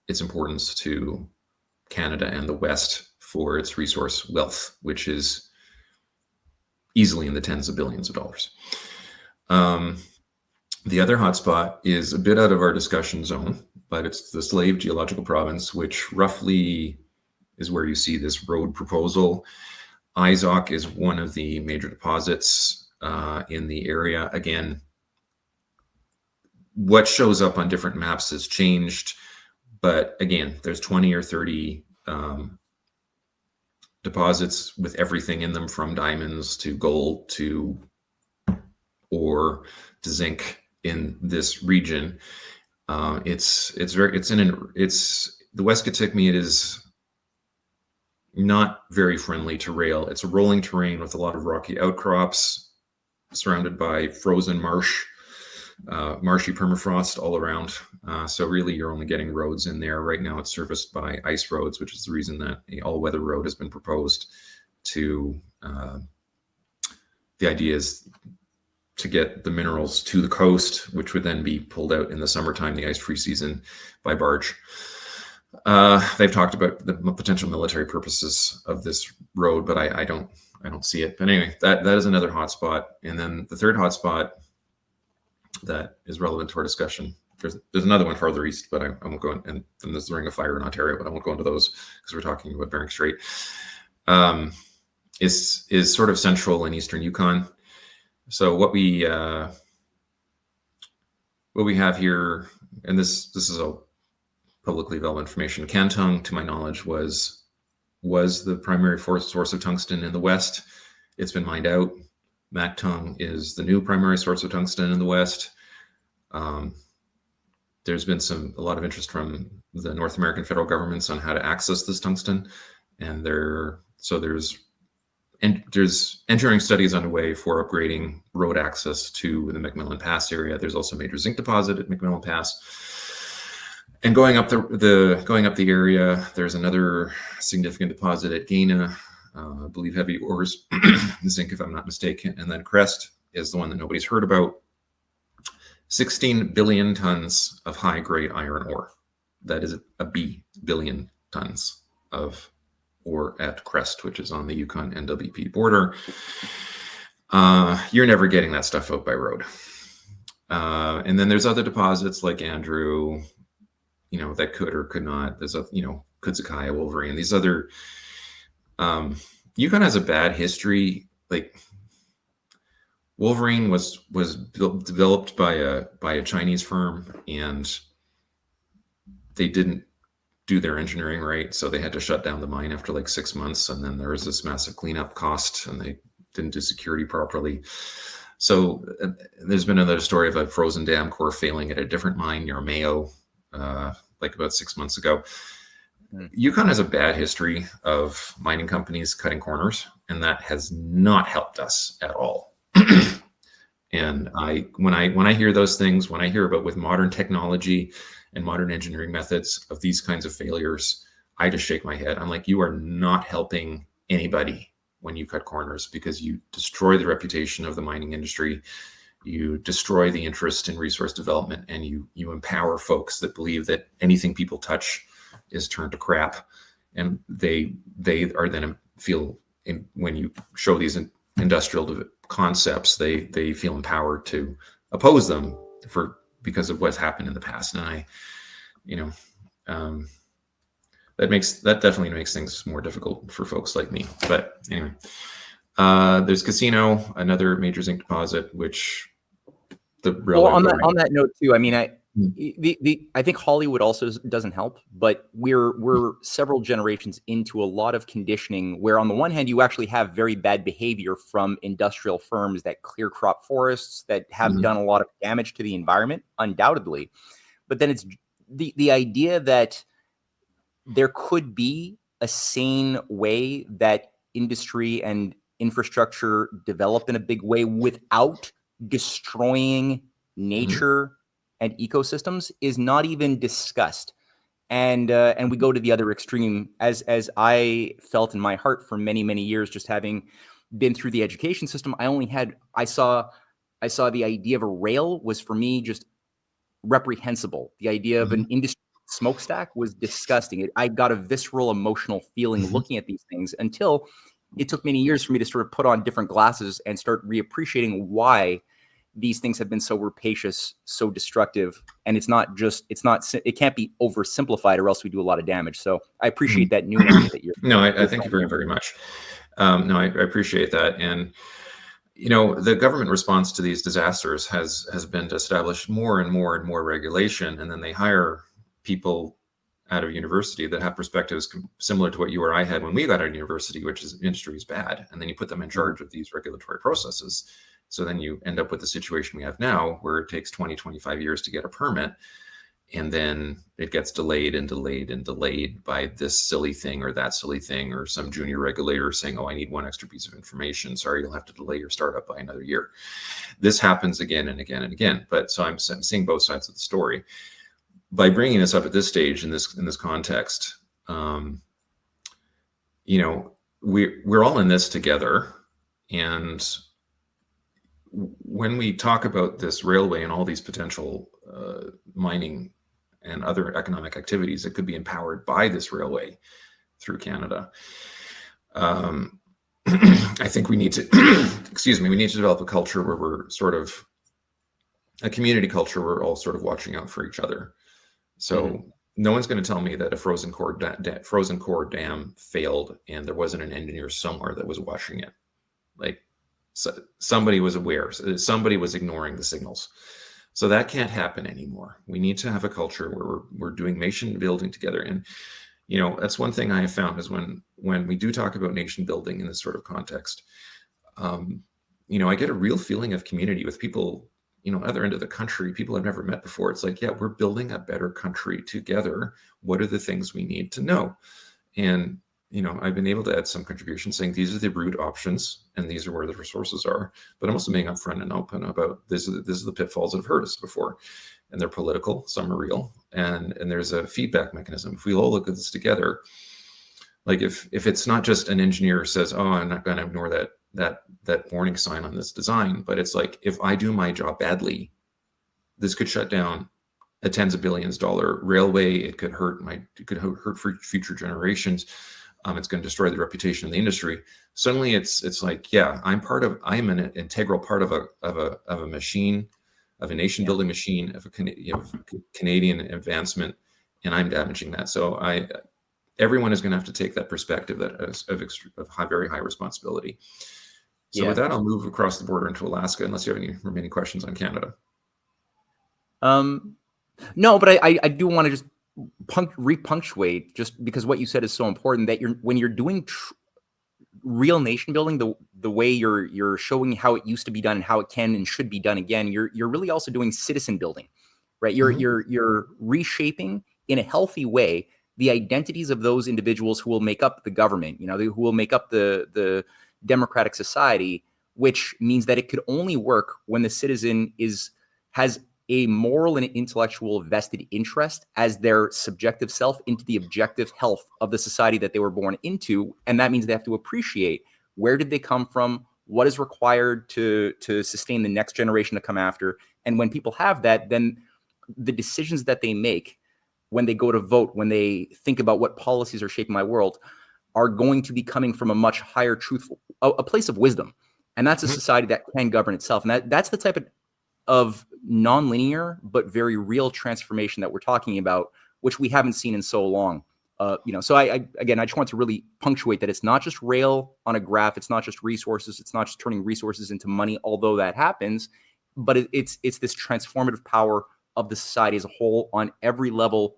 its importance to Canada and the West for its resource wealth, which is easily in the tens of billions of dollars. The other hotspot is a bit out of our discussion zone, but it's the Slave Geological Province, which roughly is where you see this road proposal. Izok is one of the major deposits in the area. Again, what shows up on different maps has changed, but again, there's 20 or 30 deposits with everything in them, from diamonds to gold to ore to zinc in this region. The West Kitikmeot is not very friendly to rail. It's a rolling terrain with a lot of rocky outcrops, surrounded by frozen marsh, marshy permafrost all around. So really, you're only getting roads in there. Right now, it's serviced by ice roads, which is the reason that the all-weather road has been proposed to. The idea is to get the minerals to the coast, which would then be pulled out in the summertime, the ice-free season, by barge. They've talked about the potential military purposes of this road, but I don't see it. But anyway, that is another hotspot. And then the third hotspot that is relevant to our discussion, there's another one farther east, but I won't go in, and then there's the Ring of Fire in Ontario, but I won't go into those because we're talking about Bering Strait. Is sort of central and eastern Yukon. So what we have here, and this is a publicly available information. Cantung, to my knowledge, was the primary source of tungsten in the West. It's been mined out. Mactung is the new primary source of tungsten in the West. There's been a lot of interest from the North American federal governments on how to access this tungsten, and there's engineering studies underway for upgrading road access to the McMillan Pass area. There's also a major zinc deposit at McMillan Pass. And going up the area, there's another significant deposit at Gaina, I believe heavy ores, zinc if I'm not mistaken. And then Crest is the one that nobody's heard about. 16 billion tons of high-grade iron ore. That is a billion tons of ore at Crest, which is on the Yukon NWP border. You're never getting that stuff out by road. And then there's other deposits like Andrew, that could or could not. There's Kudzakaya, Wolverine, these other. Yukon has a bad history. Like Wolverine was developed by a Chinese firm, and they didn't do their engineering right, so they had to shut down the mine after like 6 months, and then there was this massive cleanup cost, and they didn't do security properly. So there's been another story of a frozen dam core failing at a different mine near Mayo, like about 6 months ago. Yukon has a bad history of mining companies cutting corners, and that has not helped us at all. And when I hear those things, when I hear about with modern technology and modern engineering methods of these kinds of failures, I just shake my head. I'm like, you are not helping anybody when you cut corners, because you destroy the reputation of the mining industry. You destroy the interest in resource development, and you empower folks that believe that anything people touch is turned to crap. And they are then feel, when you show these industrial concepts, they feel empowered to oppose them because of what's happened in the past. And that definitely makes things more difficult for folks like me. But anyway, there's Casino, another major zinc deposit, which on that note too. I mean, I think Hollywood also doesn't help, but we're several generations into a lot of conditioning where on the one hand, you actually have very bad behavior from industrial firms that clear crop forests that have done a lot of damage to the environment, undoubtedly. But then it's the idea that there could be a sane way that industry and infrastructure develop in a big way without destroying nature and ecosystems is not even discussed. And we go to the other extreme, as I felt in my heart for many, many years, just having been through the education system. I saw the idea of a rail was for me just reprehensible. The idea of an industry smokestack was disgusting. I got a visceral emotional feeling looking at these things until it took many years for me to sort of put on different glasses and start reappreciating why these things have been so rapacious, so destructive. And it can't be oversimplified or else we do a lot of damage. So I appreciate that nuance that you're. No, I thank you very, very much. No, I appreciate that. And, you know, the government response to these disasters has been to establish more and more and more regulation. And then they hire people out of university that have perspectives similar to what you or I had when we got out of university, which is industry is bad. And then you put them in charge of these regulatory processes. So then you end up with the situation we have now where it takes 20, 25 years to get a permit. And then it gets delayed and delayed and delayed by this silly thing or that silly thing, or some junior regulator saying, oh, I need one extra piece of information. Sorry, you'll have to delay your startup by another year. This happens again and again and again. But so I'm seeing both sides of the story. By bringing this up at this stage in this context, you know, we're all in this together. And when we talk about this railway and all these potential mining and other economic activities that could be empowered by this railway through Canada, I think we need to, we need to develop a culture where we're sort of a community culture. We're all sort of watching out for each other. So no one's going to tell me that a frozen core dam failed and there wasn't an engineer somewhere that was watching it. Like somebody was aware, somebody was ignoring the signals. So that can't happen anymore. We need to have a culture where we're doing nation building together. And, you know, that's one thing I have found is when we do talk about nation building in this sort of context, you know, I get a real feeling of community with people, you know, other end of the country, people I've never met before. It's like, yeah, we're building a better country together. What are the things we need to know? And, you know, I've been able to add some contributions saying these are the route options and these are where the resources are. But I'm also being upfront and open about this is the pitfalls that have hurt us before. And they're political, some are real. And there's a feedback mechanism. If we all look at this together, like if it's not just an engineer says, oh, I'm not going to ignore that warning sign on this design, but it's like, if I do my job badly, this could shut down a tens of billions dollar railway. It could hurt for future generations. It's going to destroy the reputation of the industry. Suddenly it's like, yeah, I'm an integral part of a machine, of a nation building machine, of a Canadian advancement, and I'm damaging that. So everyone is going to have to take that perspective of very high responsibility. So with that, I'll move across the border into Alaska, unless you have any remaining questions on Canada. No, but I do want to just repunctuate, just because what you said is so important, that when you're doing real nation building, the way you're showing how it used to be done and how it can and should be done again, you're really also doing citizen building, right? You're reshaping in a healthy way the identities of those individuals who will make up the government, who will make up the democratic society, which means that it could only work when the citizen has a moral and intellectual vested interest as their subjective self into the objective health of the society that they were born into. And that means they have to appreciate, where did they come from? What is required to sustain the next generation to come after? And when people have that, then the decisions that they make when they go to vote, when they think about what policies are shaping my world, are going to be coming from a much higher truthful, a place of wisdom. And that's a society that can govern itself. And that's the type of nonlinear but very real transformation that we're talking about, which we haven't seen in so long. So I just want to really punctuate that it's not just rail on a graph, it's not just resources, it's not just turning resources into money, although that happens, but it's this transformative power of the society as a whole on every level,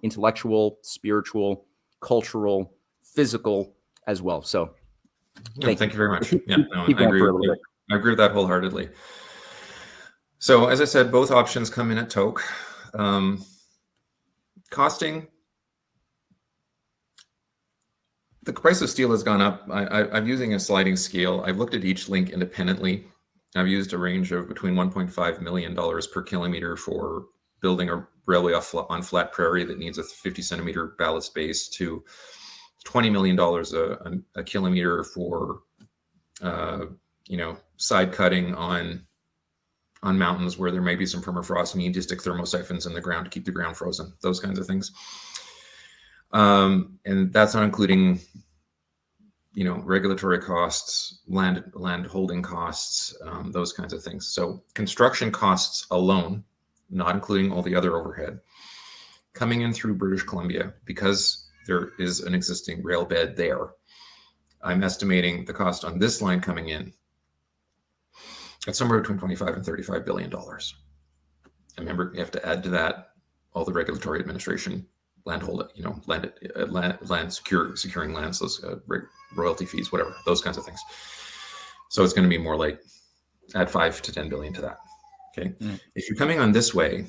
intellectual, spiritual, cultural, physical as well. So thank you very much. Yeah, no, keep I going agree. for a little bit. I agree with that wholeheartedly. So as I said, both options come in at toke. Costing, the price of steel has gone up. I'm using a sliding scale. I've looked at each link independently. I've used a range of between $1.5 million per kilometer for building a railway on flat prairie that needs a 50 centimeter ballast base to $20 million a kilometer for side cutting on mountains where there may be some permafrost and you need to stick thermosiphons in the ground to keep the ground frozen, those kinds of things. And that's not including, regulatory costs, land holding costs, those kinds of things. So construction costs alone, not including all the other overhead, coming in through British Columbia, because there is an existing rail bed there, I'm estimating the cost on this line coming in at somewhere between 25 and $35 billion. And remember, you have to add to that all the regulatory administration, securing lands, those royalty fees, whatever, those kinds of things. So it's going to be more like add 5 to 10 billion to that. Okay. If you're coming on this way,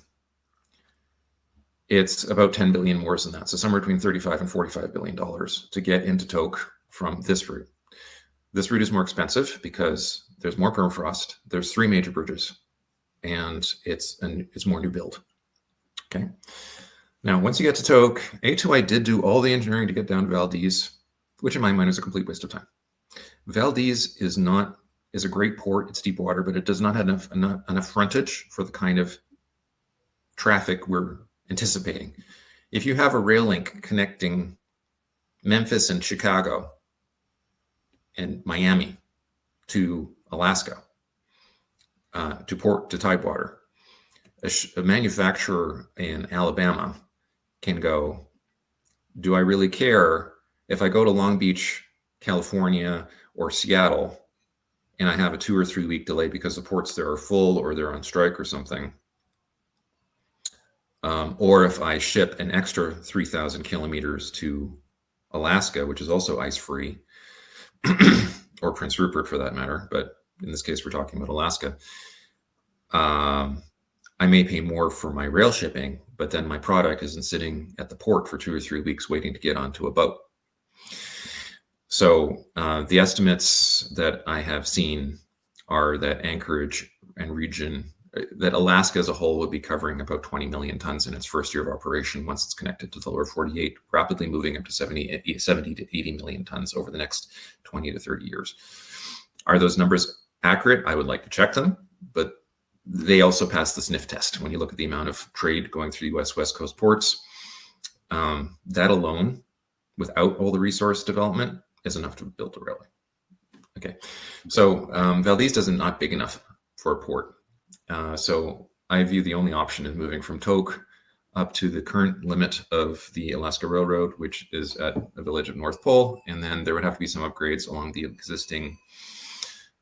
it's about 10 billion more than that. So somewhere between 35 and $45 billion to get into Toke from this route. This route is more expensive because there's more permafrost. There's 3 major bridges, and it's more new build. Okay. Now, once you get to Toke, A2I did do all the engineering to get down to Valdez, which in my mind is a complete waste of time. Valdez is a great port. It's deep water, but it does not have enough frontage for the kind of traffic we're anticipating. If you have a rail link connecting Memphis and Chicago and Miami to Alaska, to Tidewater, a manufacturer in Alabama can go, do I really care if I go to Long Beach, California, or Seattle, and I have a 2 or 3 week delay because the ports there are full or they're on strike or something? Or if I ship an extra 3,000 kilometers to Alaska, which is also ice-free, or Prince Rupert for that matter, but in this case, we're talking about Alaska. I may pay more for my rail shipping, but then my product isn't sitting at the port for 2 or 3 weeks waiting to get onto a boat. So the estimates that I have seen are that Anchorage and region, that Alaska as a whole would be covering about 20 million tons in its first year of operation once it's connected to the lower 48, rapidly moving up to 70 to 80 million tons over the next 20 to 30 years. Are those numbers accurate? I would like to check them, but they also pass the sniff test. When you look at the amount of trade going through U.S. West Coast ports, that alone, without all the resource development, is enough to build a railway. Okay, so Valdez is not big enough for a port. So I view the only option is moving from Toke up to the current limit of the Alaska Railroad, which is at a village of North Pole, and then there would have to be some upgrades along the existing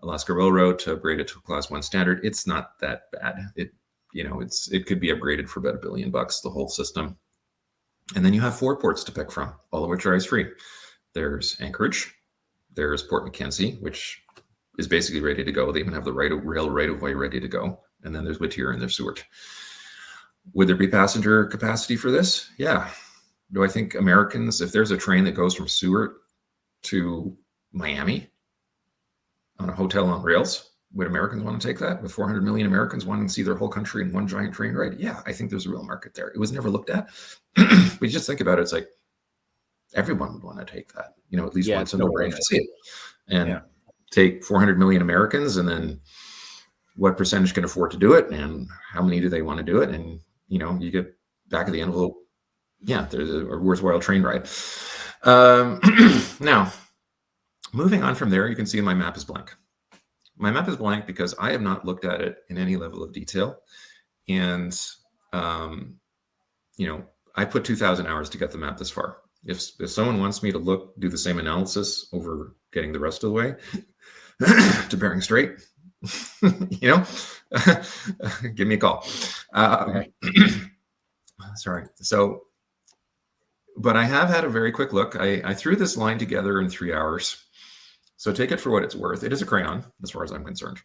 Alaska Railroad to upgrade it to a Class 1 standard. It's not that bad. It could be upgraded for about $1 billion, the whole system. And then you have 4 ports to pick from, all of which are ice-free. There's Anchorage, there's Port McKenzie, which is basically ready to go. They even have the rail right-of-way ready to go. And then there's Whittier and there's Seward. Would there be passenger capacity for this? Yeah. Do I think Americans, if there's a train that goes from Seward to Miami on a hotel on rails, would Americans want to take that? With 400 million Americans wanting to see their whole country in one giant train ride? Yeah, I think there's a real market there. It was never looked at. But you just think about it, it's like everyone would want to take that, at least once in their brain to see it. And take 400 million Americans, and then what percentage can afford to do it, and how many do they want to do it? And, you get back of the envelope. Yeah, there's a worthwhile train ride. Now, moving on from there, you can see my map is blank. My map is blank because I have not looked at it in any level of detail. And, I put 2,000 hours to get the map this far. If someone wants me to do the same analysis over getting the rest of the way to Bering Strait, give me a call. Okay. Sorry. So, but I have had a very quick look. I threw this line together in 3 hours. So take it for what it's worth. It is a crayon, as far as I'm concerned.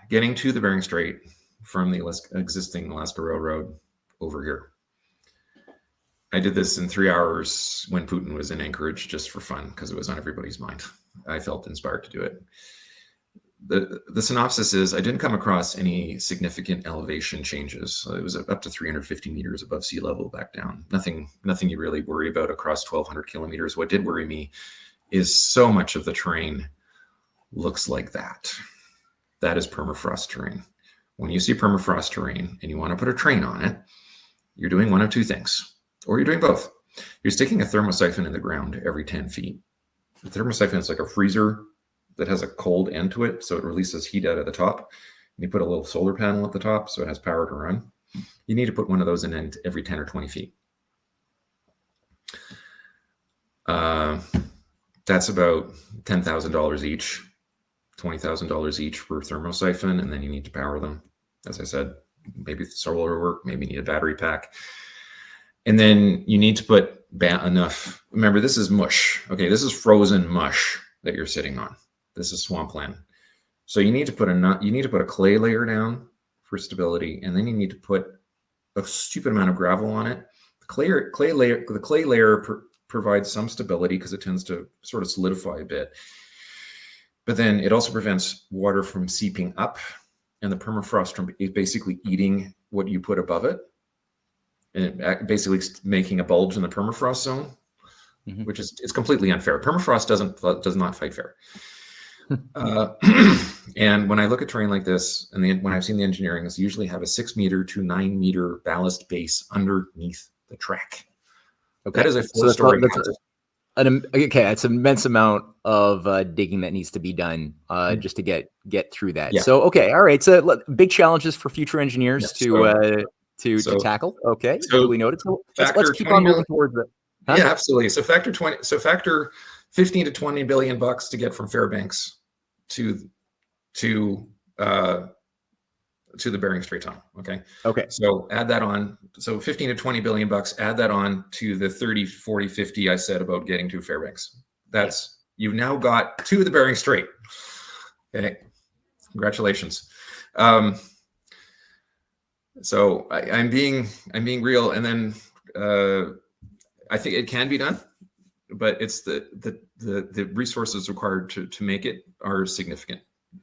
Getting to the Bering Strait from the existing Alaska Railroad over here. I did this in 3 hours when Putin was in Anchorage, just for fun, because it was on everybody's mind. I felt inspired to do it. The synopsis is I didn't come across any significant elevation changes. It was up to 350 meters above sea level back down. Nothing you really worry about across 1,200 kilometers. What did worry me is so much of the terrain looks like that. That is permafrost terrain. When you see permafrost terrain and you want to put a train on it, you're doing one of two things, or you're doing both. You're sticking a thermosiphon in the ground every 10 feet. The thermosiphon is like a freezer that has a cold end to it, so it releases heat out of the top. And you put a little solar panel at the top, so it has power to run. You need to put one of those in every 10 or 20 feet. That's about $10,000 each, $20,000 each for thermosiphon, and then you need to power them. As I said, maybe solar work, maybe need a battery pack. And then you need to put enough. Remember, this is mush. Okay, this is frozen mush that you're sitting on. This is swampland. So you need to put a clay layer down for stability, and then you need to put a stupid amount of gravel on it. The clay layer provides some stability because it tends to sort of solidify a bit. But then it also prevents water from seeping up, and the permafrost from basically eating what you put above it, and basically making a bulge in the permafrost zone, which is it's completely unfair. Permafrost does not fight fair. And when I look at terrain like this, and when I've seen the engineering, is usually have a 6 meter to 9 meter ballast base underneath the track. Okay. That is a 4-story house. Okay, it's an immense amount of digging that needs to be done just to get through that. Yeah. So, okay, all right. So, big challenges for future engineers to tackle. Okay, so duly noted. So let's keep on moving towards it. Huh? Yeah, absolutely. So factor 15 to 20 billion bucks to get from Fairbanks to the Bering Strait tunnel. Okay. So add that on. So 15 to 20 billion bucks, add that on to the 30, 40, 50 I said about getting to Fairbanks. You've now got to the Bering Strait. Okay. Congratulations. So I'm being real. And then I think it can be done, but it's the resources required to make it are significant.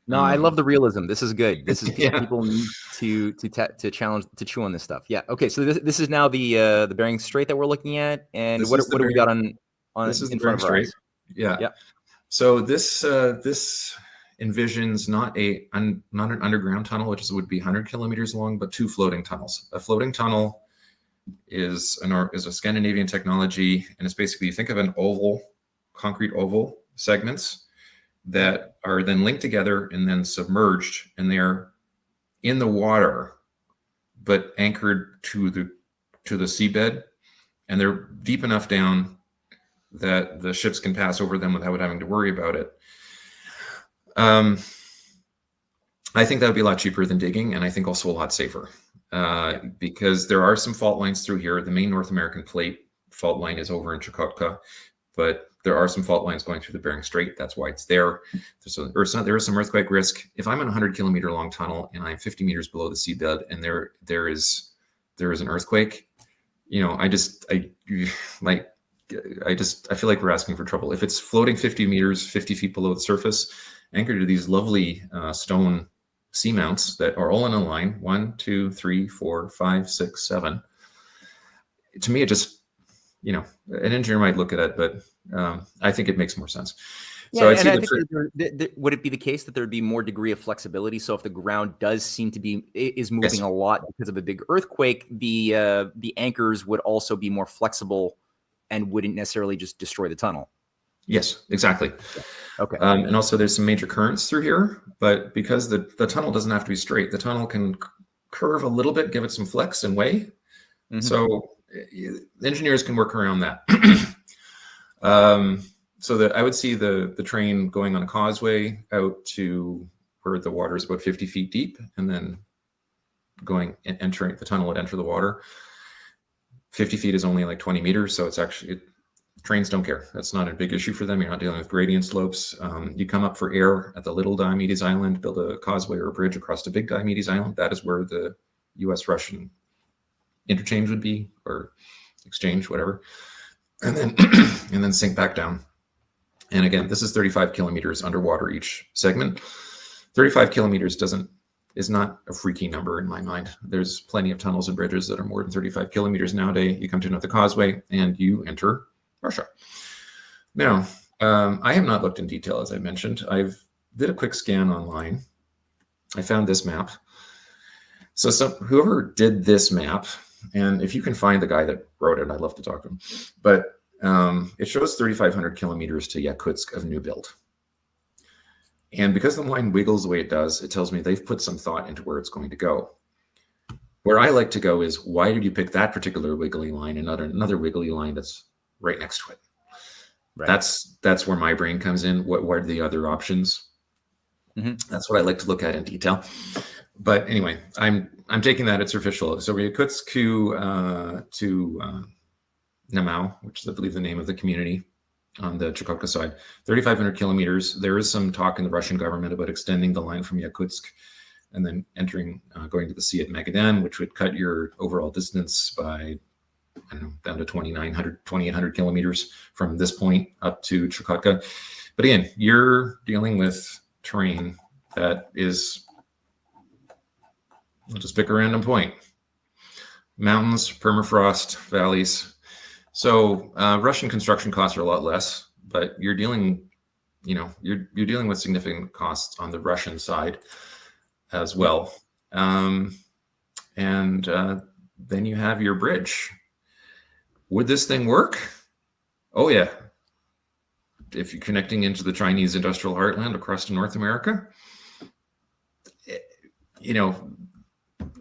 No, I love the realism. This is good. This is people need to challenge, to chew on this stuff. Yeah. Okay. So this is now the Bering Strait that we're looking at, and what do we got on this is in the front Bering of our Strait. eyes? Yeah. Yeah. So this envisions not an underground tunnel, which would be 100 kilometers long, but 2 floating tunnels. A floating tunnel is a Scandinavian technology, and it's basically, you think of an concrete oval segments that are then linked together and then submerged, and they're in the water but anchored to the seabed, and they're deep enough down that the ships can pass over them without having to worry about it. I think that would be a lot cheaper than digging, and I think also a lot safer. Because there are some fault lines through here. The main North American plate fault line is over in Chukotka, but there are some fault lines going through the Bering Strait. That's why it's there. There is some earthquake risk. If I'm in a 100-kilometer long tunnel and I'm 50 meters below the seabed, and there is an earthquake, I feel like we're asking for trouble. If it's floating 50 meters, 50 feet below the surface, anchored to these lovely stone seamounts that are all in a line, 1, 2, 3, 4, 5, 6, 7. To me, it just, an engineer might look at it, but I think it makes more sense. Yeah, so I think would it be the case that there would be more degree of flexibility? So if the ground does seem to be moving a lot because of a big earthquake, the anchors would also be more flexible and wouldn't necessarily just destroy the tunnel. Yes, exactly. Yeah. Okay. And also there's some major currents through here, but because the tunnel doesn't have to be straight, the tunnel can curve a little bit, give it some flex and way. So engineers can work around that. so that I would see the train going on a causeway out to where the water is about 50 feet deep, and then going and entering the tunnel would enter the water. 50 feet is only like 20 meters, so it's actually trains don't care. That's not a big issue for them. You're not dealing with gradient slopes. You come up for air at the Little Diomedes Island, build a causeway or a bridge across to Big Diomedes Island. That is where the U.S.-Russian interchange would be, or exchange, whatever, and then and then sink back down. And again, this is 35 kilometers underwater each segment. 35 kilometers is not a freaky number in my mind. There's plenty of tunnels and bridges that are more than 35 kilometers nowadays. You come to another causeway and you enter Russia. Now, I have not looked in detail, as I mentioned. I've did a quick scan online. I found this map. So whoever did this map, and if you can find the guy that wrote it, I'd love to talk to him. But it shows 3,500 kilometers to Yakutsk of new build. And because the line wiggles the way it does, it tells me they've put some thought into where it's going to go. Where I like to go is, why did you pick that particular wiggly line and not another wiggly line that's right next to it? Right. That's where my brain comes in. What are the other options? Mm-hmm. That's what I like to look at in detail. But anyway, I'm taking that it's official. So Yakutsk to Namau, which is I believe the name of the community on the Chukotka side, 3,500 kilometers. There is some talk in the Russian government about extending the line from Yakutsk and then going to the sea at Magadan, which would cut your overall distance by, I don't know, down to 2,800 kilometers from this point up to Chukotka. But again, you're dealing with terrain that is, I'll just pick a random point. Mountains, permafrost, valleys. So Russian construction costs are a lot less, but you're dealing with significant costs on the Russian side as well. And then you have your bridge. Would this thing work? Oh yeah. If you're connecting into the Chinese industrial heartland across to North America,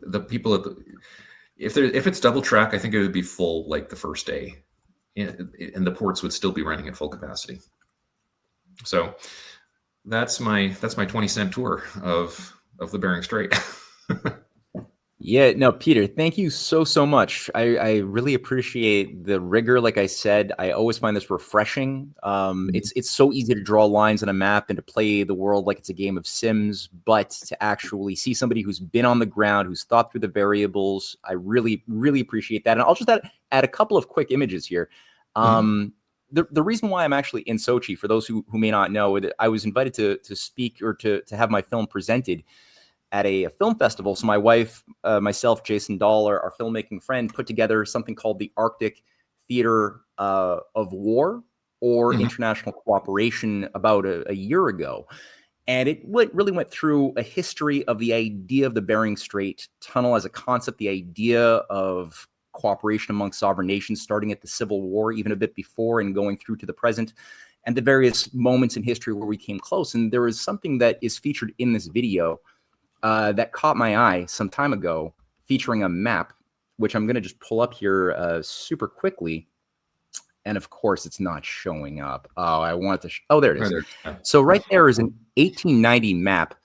the people at if it's double track, I think it would be full like the first day, and the ports would still be running at full capacity. So that's my 20-cent tour of the Bering Strait. Yeah, no, Peter, thank you so much. I really appreciate the rigor. Like I said, I always find this refreshing. It's so easy to draw lines on a map and to play the world like it's a game of Sims, but to actually see somebody who's been on the ground, who's thought through the variables, I really appreciate that. And I'll just add a couple of quick images here. The reason why I'm actually in Sochi, for those who may not know, I was invited to speak or to have my film presented at a film festival. So my wife, myself, Jason Dahl, our filmmaking friend, put together something called the Arctic Theater of War, or International Cooperation, about a year ago. And it really went through a history of the idea of the Bering Strait Tunnel as a concept, the idea of cooperation among sovereign nations, starting at the Civil War, even a bit before, and going through to the present, and the various moments in history where we came close. And there is something that is featured in this video that caught my eye some time ago, featuring a map, which I'm going to just pull up here super quickly. And of course, it's not showing up. Oh, I want to. Oh, there it is. So right there is an 1890 map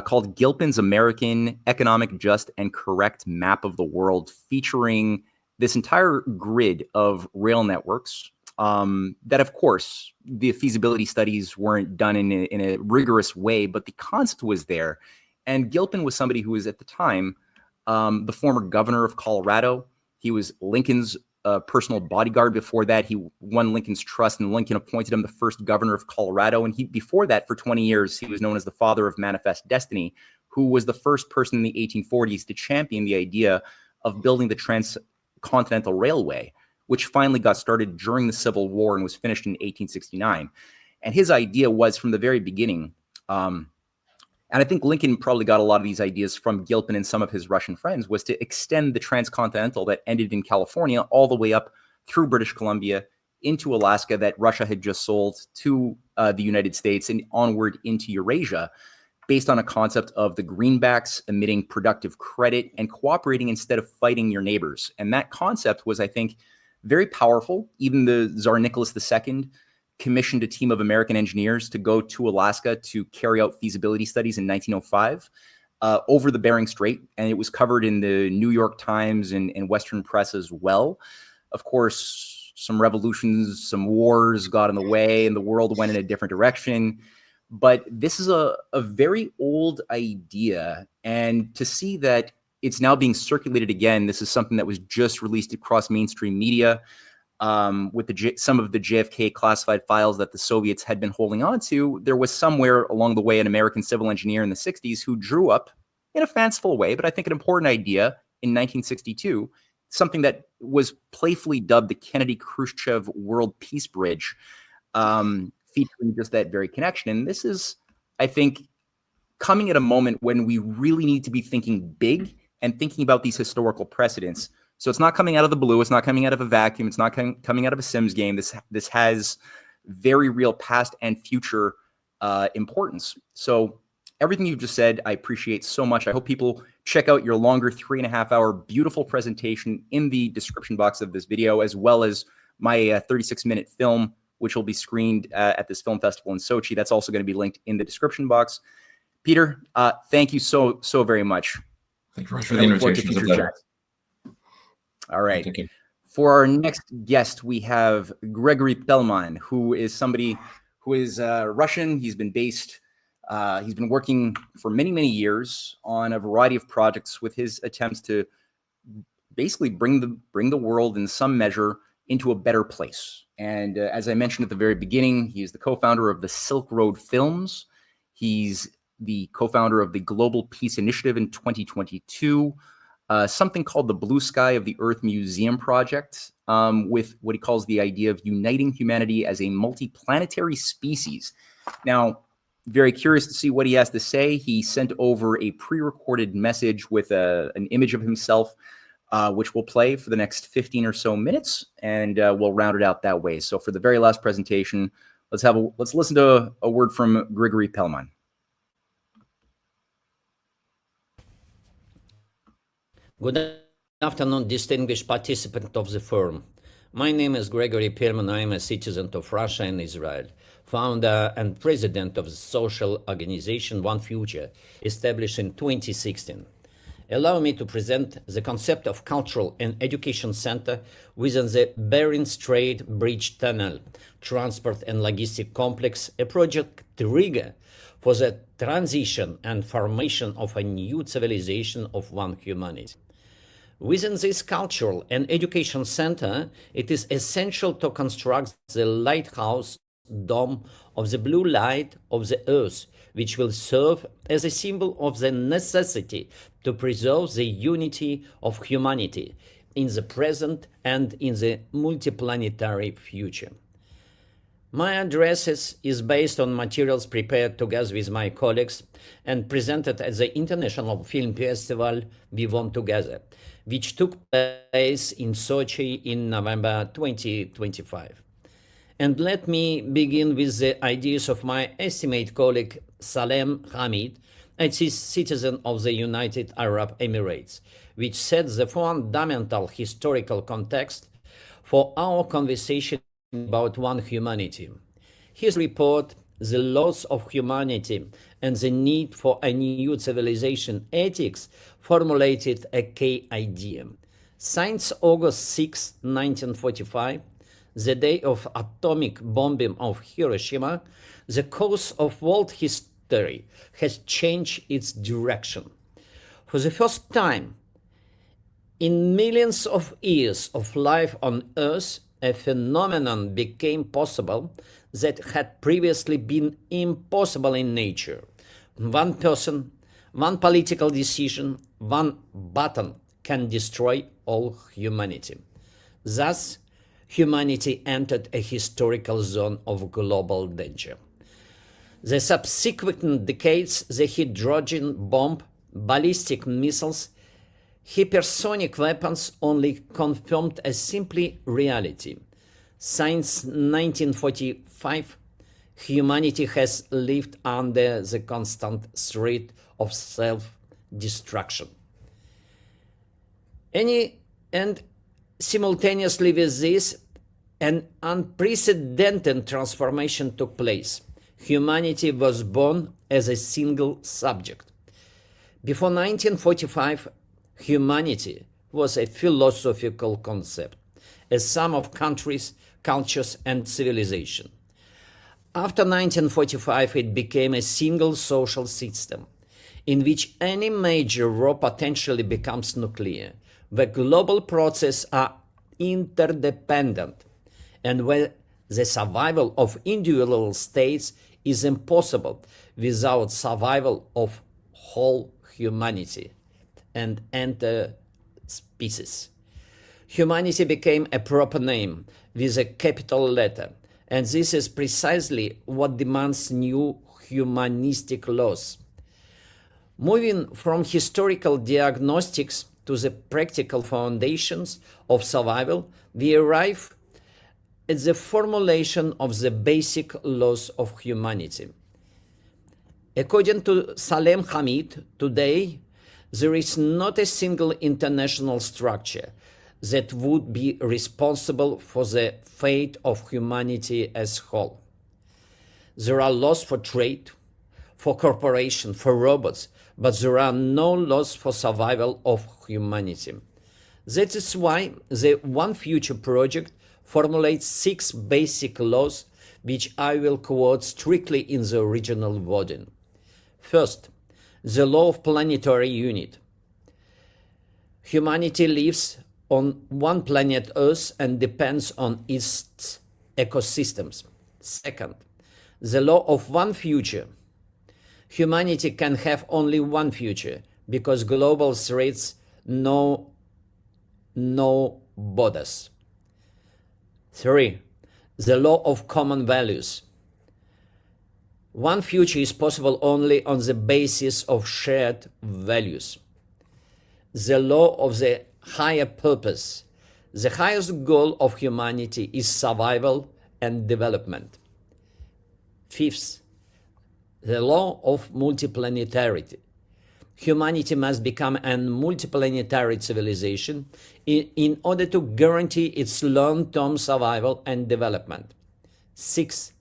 called Gilpin's American Economic, Just, and Correct Map of the World, featuring this entire grid of rail networks that, of course, the feasibility studies weren't done in a rigorous way, but the concept was there. And Gilpin was somebody who was, at the time, the former governor of Colorado. He was Lincoln's personal bodyguard. Before that, he won Lincoln's trust, and Lincoln appointed him the first governor of Colorado. And before that, for 20 years, he was known as the father of Manifest Destiny, who was the first person in the 1840s to champion the idea of building the Transcontinental Railway, which finally got started during the Civil War and was finished in 1869. And his idea was, from the very beginning, and I think Lincoln probably got a lot of these ideas from Gilpin and some of his Russian friends, was to extend the transcontinental that ended in California all the way up through British Columbia into Alaska, that Russia had just sold to the United States, and onward into Eurasia, based on a concept of the greenbacks emitting productive credit and cooperating instead of fighting your neighbors. And that concept was, I think, very powerful. Even the Tsar Nicholas II commissioned a team of American engineers to go to Alaska to carry out feasibility studies in 1905 over the Bering Strait, and it was covered in the New York Times and Western press as well. Of course, some revolutions, some wars got in the way, and the world went in a different direction. But this is a very old idea, and to see that it's now being circulated again, this is something that was just released across mainstream media, with some of the JFK classified files that the Soviets had been holding on to. There was somewhere along the way an American civil engineer in the 60s who drew up, in a fanciful way, but I think an important idea in 1962, something that was playfully dubbed the Kennedy-Khrushchev World Peace Bridge, featuring just that very connection. And this is, I think, coming at a moment when we really need to be thinking big and thinking about these historical precedents. So it's not coming out of the blue. It's not coming out of a vacuum. It's not coming out of a Sims game. This has very real past and future importance. So everything you've just said, I appreciate so much. I hope people check out your longer 3.5-hour beautiful presentation in the description box of this video, as well as my 36-minute film, which will be screened at this film festival in Sochi. That's also going to be linked in the description box. Peter, thank you so very much. Thank you very much for the invitation. It was a pleasure. All right. Thank you. For our next guest, we have Gregory Pelman, who is somebody who is Russian. He's been working for many years on a variety of projects with his attempts to basically bring the world in some measure into a better place. And as I mentioned at the very beginning, he is the co-founder of the Silk Road Films. He's the co-founder of the Global Peace Initiative in 2022, something called the Blue Sky of the Earth Museum Project, with what he calls the idea of uniting humanity as a multi-planetary species. Now, very curious to see what he has to say. He sent over a pre-recorded message with an image of himself, which we'll play for the next 15 or so minutes, and we'll round it out that way. So for the very last presentation, let's listen to a word from Gregory Pelman. Good afternoon, distinguished participant of the forum. My name is Gregory Pelman. I am a citizen of Russia and Israel, founder and president of the social organization One Future, established in 2016. Allow me to present the concept of cultural and education center within the Bering Strait Bridge Tunnel Transport and Logistic Complex, a project trigger for the transition and formation of a new civilization of one humanity. Within this cultural and education center, it is essential to construct the lighthouse dome of the blue light of the earth, which will serve as a symbol of the necessity to preserve the unity of humanity in the present and in the multiplanetary future. My address is based on materials prepared together with my colleagues and presented at the International Film Festival We Want Together, which took place in Sochi in November 2025. And let me begin with the ideas of my estimate colleague Salem Hamid, a citizen of the United Arab Emirates, which sets the fundamental historical context for our conversation about one humanity. His report, The Loss of Humanity and the Need for a New Civilization Ethics, formulated a key idea. Since August 6, 1945, the day of atomic bombing of Hiroshima, the course of world history has changed its direction. For the first time in millions of years of life on Earth, a phenomenon became possible that had previously been impossible in nature. One person, one political decision, one button can destroy all humanity. Thus, humanity entered a historical zone of global danger. The subsequent decades, the hydrogen bomb, ballistic missiles, hypersonic weapons only confirmed a simply reality. Since 1945, humanity has lived under the constant threat of self-destruction. And simultaneously with this, An unprecedented transformation took place. Humanity was born as a single subject. Before 1945, humanity was a philosophical concept, a sum of countries, cultures, and civilization. After 1945, it became a single social system in which any major war potentially becomes nuclear, where global processes are interdependent, and where the survival of individual states is impossible without survival of whole humanity and enter species. Humanity became a proper name with a capital letter, and this is precisely what demands new humanistic laws. Moving from historical diagnostics to the practical foundations of survival, we arrive at the formulation of the basic laws of humanity. According to Salem Hamid, today there is not a single international structure that would be responsible for the fate of humanity as a whole. There are laws for trade, for corporation, for robots, but there are no laws for survival of humanity. That is why the One Future project formulates 6 basic laws, which I will quote strictly in the original wording. First, the law of planetary unit. Humanity lives on one planet Earth and depends on its ecosystems. Second, the law of one future. Humanity can have only one future because global threats know no borders. 3. The law of common values. One future is possible only on the basis of shared values. The law of the higher purpose. The highest goal of humanity is survival and development. 5th, the law of multiplanetary. Humanity must become a multiplanetary civilization in order to guarantee its long-term survival and development. 6th,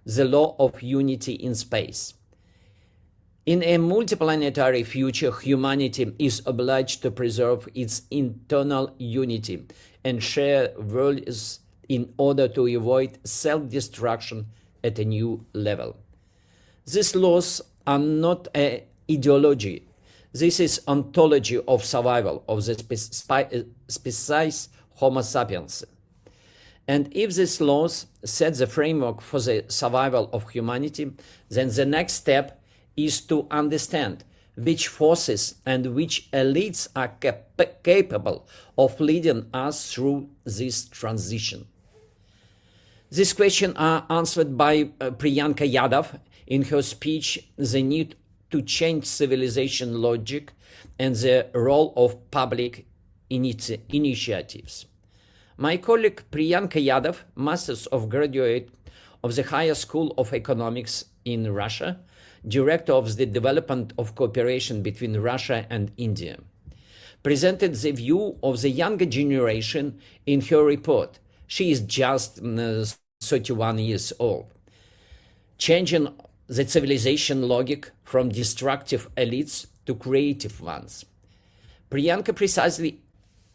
the law of unity in space. In a multiplanetary future, humanity is obliged to preserve its internal unity and share values in order to avoid self-destruction at a new level. These laws are not an ideology. This is ontology of survival of the species Homo sapiens. And if these laws set the framework for the survival of humanity, then the next step is to understand which forces and which elites are capable of leading us through this transition. These questions are answered by Priyanka Yadav in her speech, The Need to Change Civilization Logic and the Role of Public Initiatives. My colleague Priyanka Yadav, Masters of Graduate of the Higher School of Economics in Russia, Director of the Development of Cooperation between Russia and India, presented the view of the younger generation in her report. She is just 31 years old. Changing the civilization logic from destructive elites to creative ones. Priyanka precisely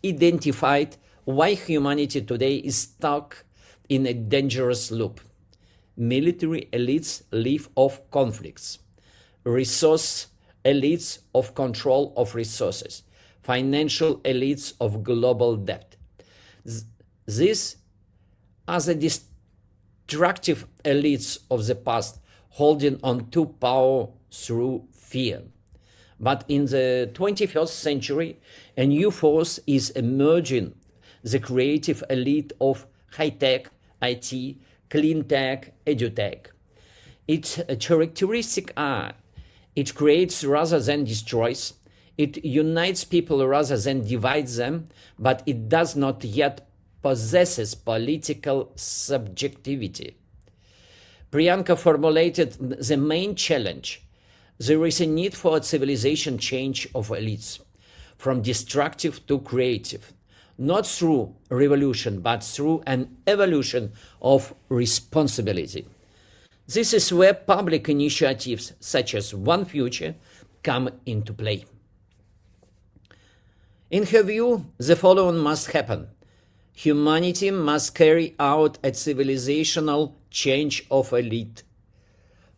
identified why humanity today is stuck in a dangerous loop. Military elites live off conflicts, resource elites of control of resources, financial elites of global debt. These are the destructive elites of the past, holding on to power through fear. But in the 21st century, a new force is emerging, the creative elite of high-tech, IT, clean tech, edutech. Its characteristic are, it creates rather than destroys, it unites people rather than divides them, but it does not yet possesses political subjectivity. Priyanka formulated the main challenge. There is a need for a civilization change of elites, from destructive to creative. not through revolution, but through an evolution of responsibility. This is where public initiatives such as One Future come into play. In her view, the following must happen. Humanity must carry out a civilizational change of elite,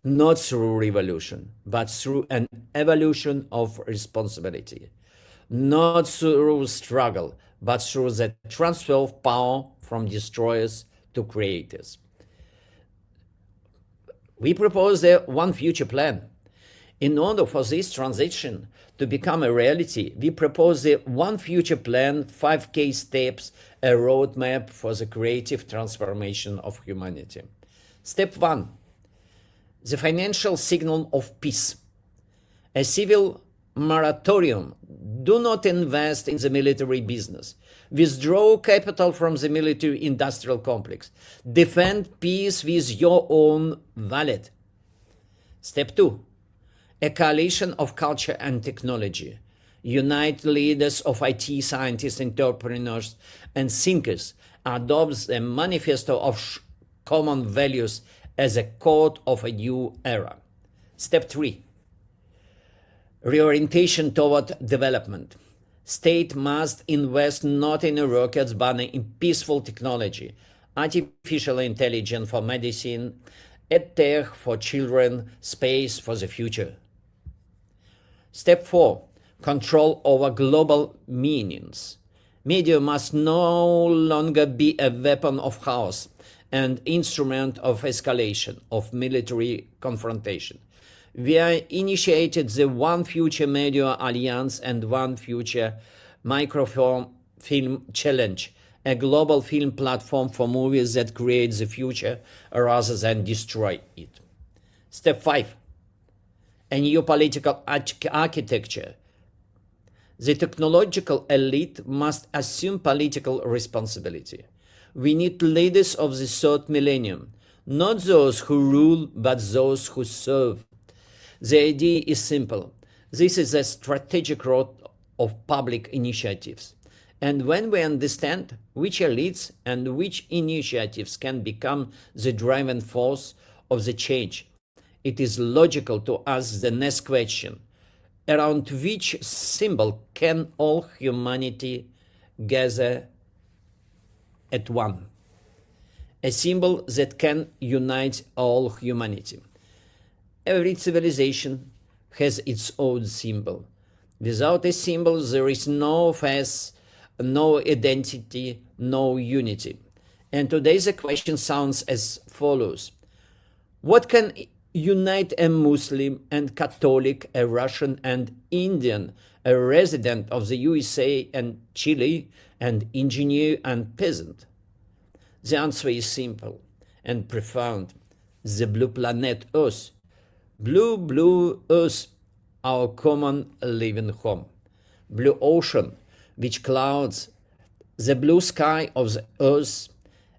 not through revolution, but through an evolution of responsibility, not through struggle, but through the transfer of power from destroyers to creators. We propose the One Future plan. In order for this transition to become a reality, we propose the One Future plan, 5 key steps, a roadmap for the creative transformation of humanity. Step 1, the financial signal of peace. A civil moratorium. Do not invest in the military business. Withdraw capital from the military-industrial complex. Defend peace with your own wallet. Step 2, a coalition of culture and technology. Unite leaders of IT, scientists, entrepreneurs, and thinkers. Adopt the manifesto of common values as a code of a new era. Step 3, reorientation toward development. State must invest not in rockets but in peaceful technology, artificial intelligence for medicine, EdTech for children, space for the future. Step 4, control over global meanings. Media must no longer be a weapon of chaos and instrument of escalation, of military confrontation. We initiated the One Future Media Alliance and One Future Microfilm Challenge, a global film platform for movies that create the future rather than destroy it. Step 5, a new political architecture. The technological elite must assume political responsibility. We need leaders of the third millennium, not those who rule, but those who serve. The idea is simple. This is a strategic road of public initiatives. And when we understand which elites and which initiatives can become the driving force of the change, it is logical to ask the next question: around which symbol can all humanity gather at one? A symbol that can unite all humanity. Every civilization has its own symbol. Without a symbol, there is no faith, no identity, no unity. And today the question sounds as follows. What can unite a Muslim and Catholic, a Russian and Indian, a resident of the USA and Chile, and engineer and peasant? The answer is simple and profound. The blue planet Earth. Blue Earth, our common living home. Blue ocean, which clouds the blue sky of the Earth,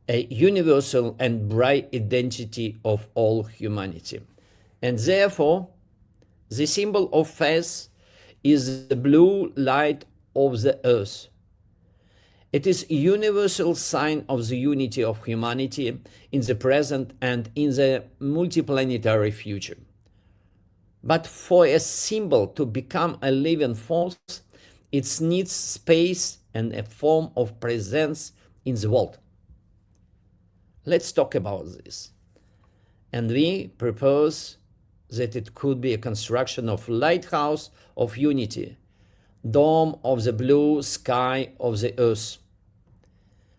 a universal and bright identity of all humanity. And therefore, the symbol of faith is the blue light of the Earth. It is a universal sign of the unity of humanity in the present and in the multiplanetary future. But for a symbol to become a living force, it needs space and a form of presence in the world. Let's talk about this. And we propose that it could be a construction of lighthouse of unity, dome of the blue sky of the earth.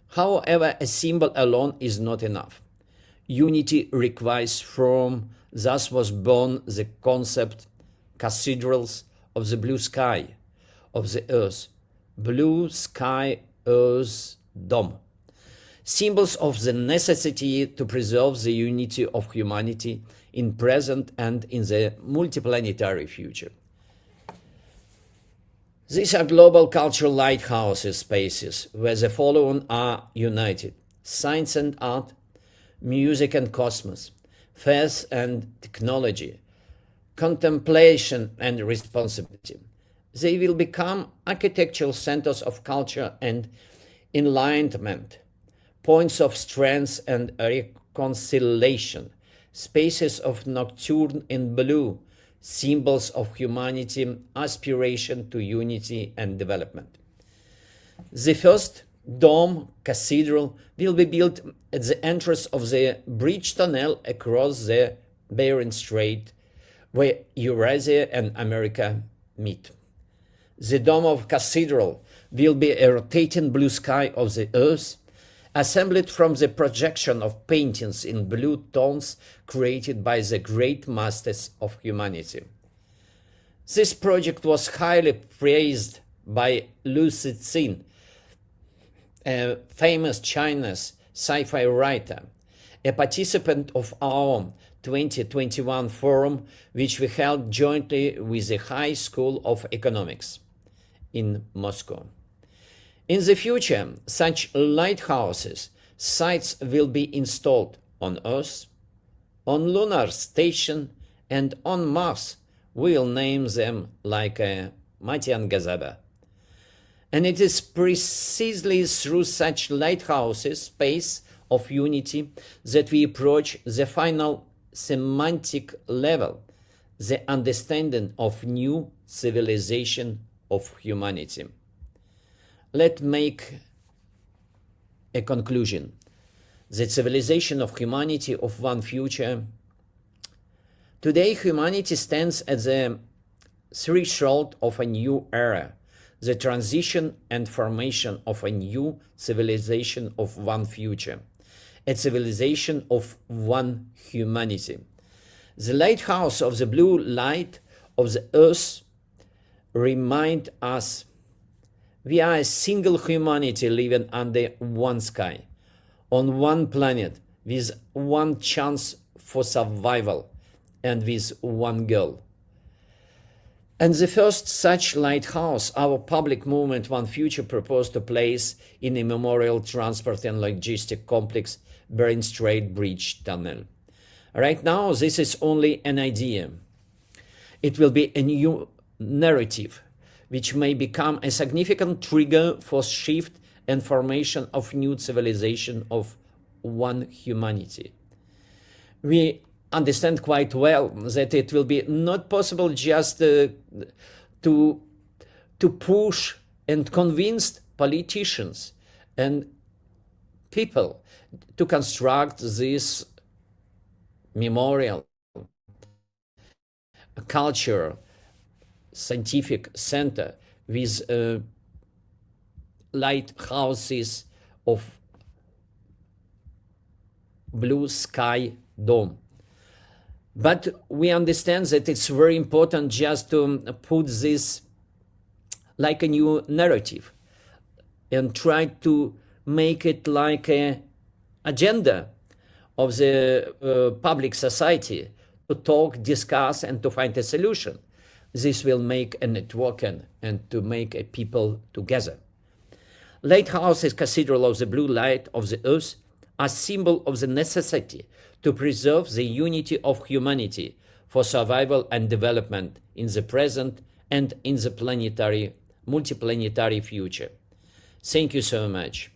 However, a symbol alone is not enough. Unity requires form. Thus was born the concept cathedrals of the blue sky of the earth, blue sky, earth, dome. Symbols of the necessity to preserve the unity of humanity in present and in the multiplanetary future. These are global cultural lighthouses spaces where the following are united: science and art, music and cosmos, faith and technology, contemplation and responsibility. They will become architectural centers of culture and enlightenment, points of strength and reconciliation, spaces of nocturne in blue, symbols of humanity, aspiration to unity and development. The first dome cathedral will be built at the entrance of the bridge tunnel across the Bering Strait, where Eurasia and America meet. The dome of cathedral will be a rotating blue sky of the earth, assembled from the projection of paintings in blue tones created by the great masters of humanity. This project was highly praised by Liu Cixin, a famous Chinese sci-fi writer, a participant of our 2021 forum, which we held jointly with the High School of Economics in Moscow. In the future, such lighthouses sites will be installed on Earth, on lunar station, and on Mars. We'll name them like Matian Gazaba. And it is precisely through such lighthouses, space of unity, that we approach the final semantic level, the understanding of new civilization of humanity. Let's make a conclusion. The civilization of humanity of one future. Today, humanity stands at the threshold of a new era, the transition and formation of a new civilization of one future, a civilization of one humanity. The lighthouse of the blue light of the earth remind us we are a single humanity living under one sky, on one planet, with one chance for survival, and with one goal. And the first such lighthouse, our public movement One Future proposed to place in a memorial transport and logistic complex, Bering Strait Bridge Tunnel. Right now, this is only an idea. It will be a new narrative, which may become a significant trigger for shift and formation of new civilization of one humanity. We understand quite well that it will be not possible just to push and convince politicians and people to construct this memorial, culture, scientific center with lighthouses of blue sky dome. But we understand that it's very important just to put this like a new narrative and try to make it like an agenda of the public society to talk, discuss, and to find a solution. This will make a networking and to make a people together. Lighthouses, cathedral of the blue light of the earth, are symbol of the necessity to preserve the unity of humanity for survival and development in the present and in the multiplanetary future. Thank you so much.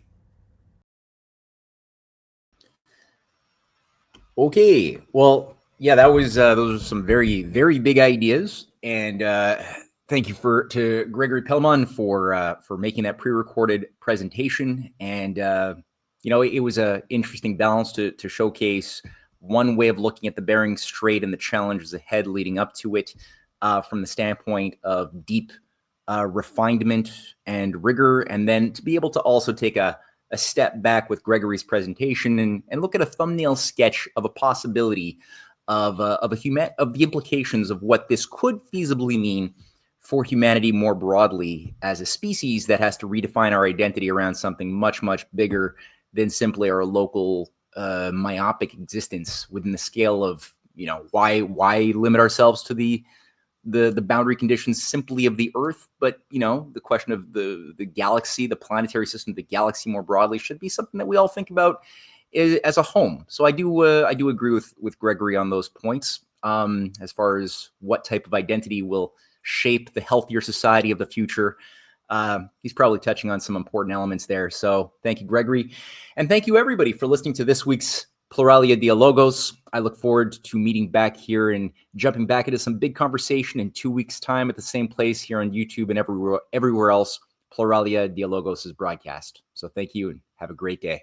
Okay, well, yeah, that was those are some very, very big ideas, and thank you to Gregory Pelman for making that pre-recorded presentation. And it was an interesting balance to showcase one way of looking at the Bering Strait and the challenges ahead leading up to it, from the standpoint of deep refinement and rigor, and then to be able to also take a step back with Gregory's presentation and look at a thumbnail sketch of a possibility of the implications of what this could feasibly mean for humanity more broadly as a species that has to redefine our identity around something much, much bigger than simply our local myopic existence within the scale of, why limit ourselves to the boundary conditions simply of the Earth, but the question of the galaxy, the planetary system, the galaxy more broadly should be something that we all think about as a home. So I do agree with Gregory on those points, as far as what type of identity will shape the healthier society of the future. He's probably touching on some important elements there. So thank you, Gregory. And thank you, everybody, for listening to this week's Pluralia Dialogos. I look forward to meeting back here and jumping back into some big conversation in 2 weeks' time at the same place here on YouTube and everywhere else Pluralia Dialogos is broadcast. So thank you and have a great day.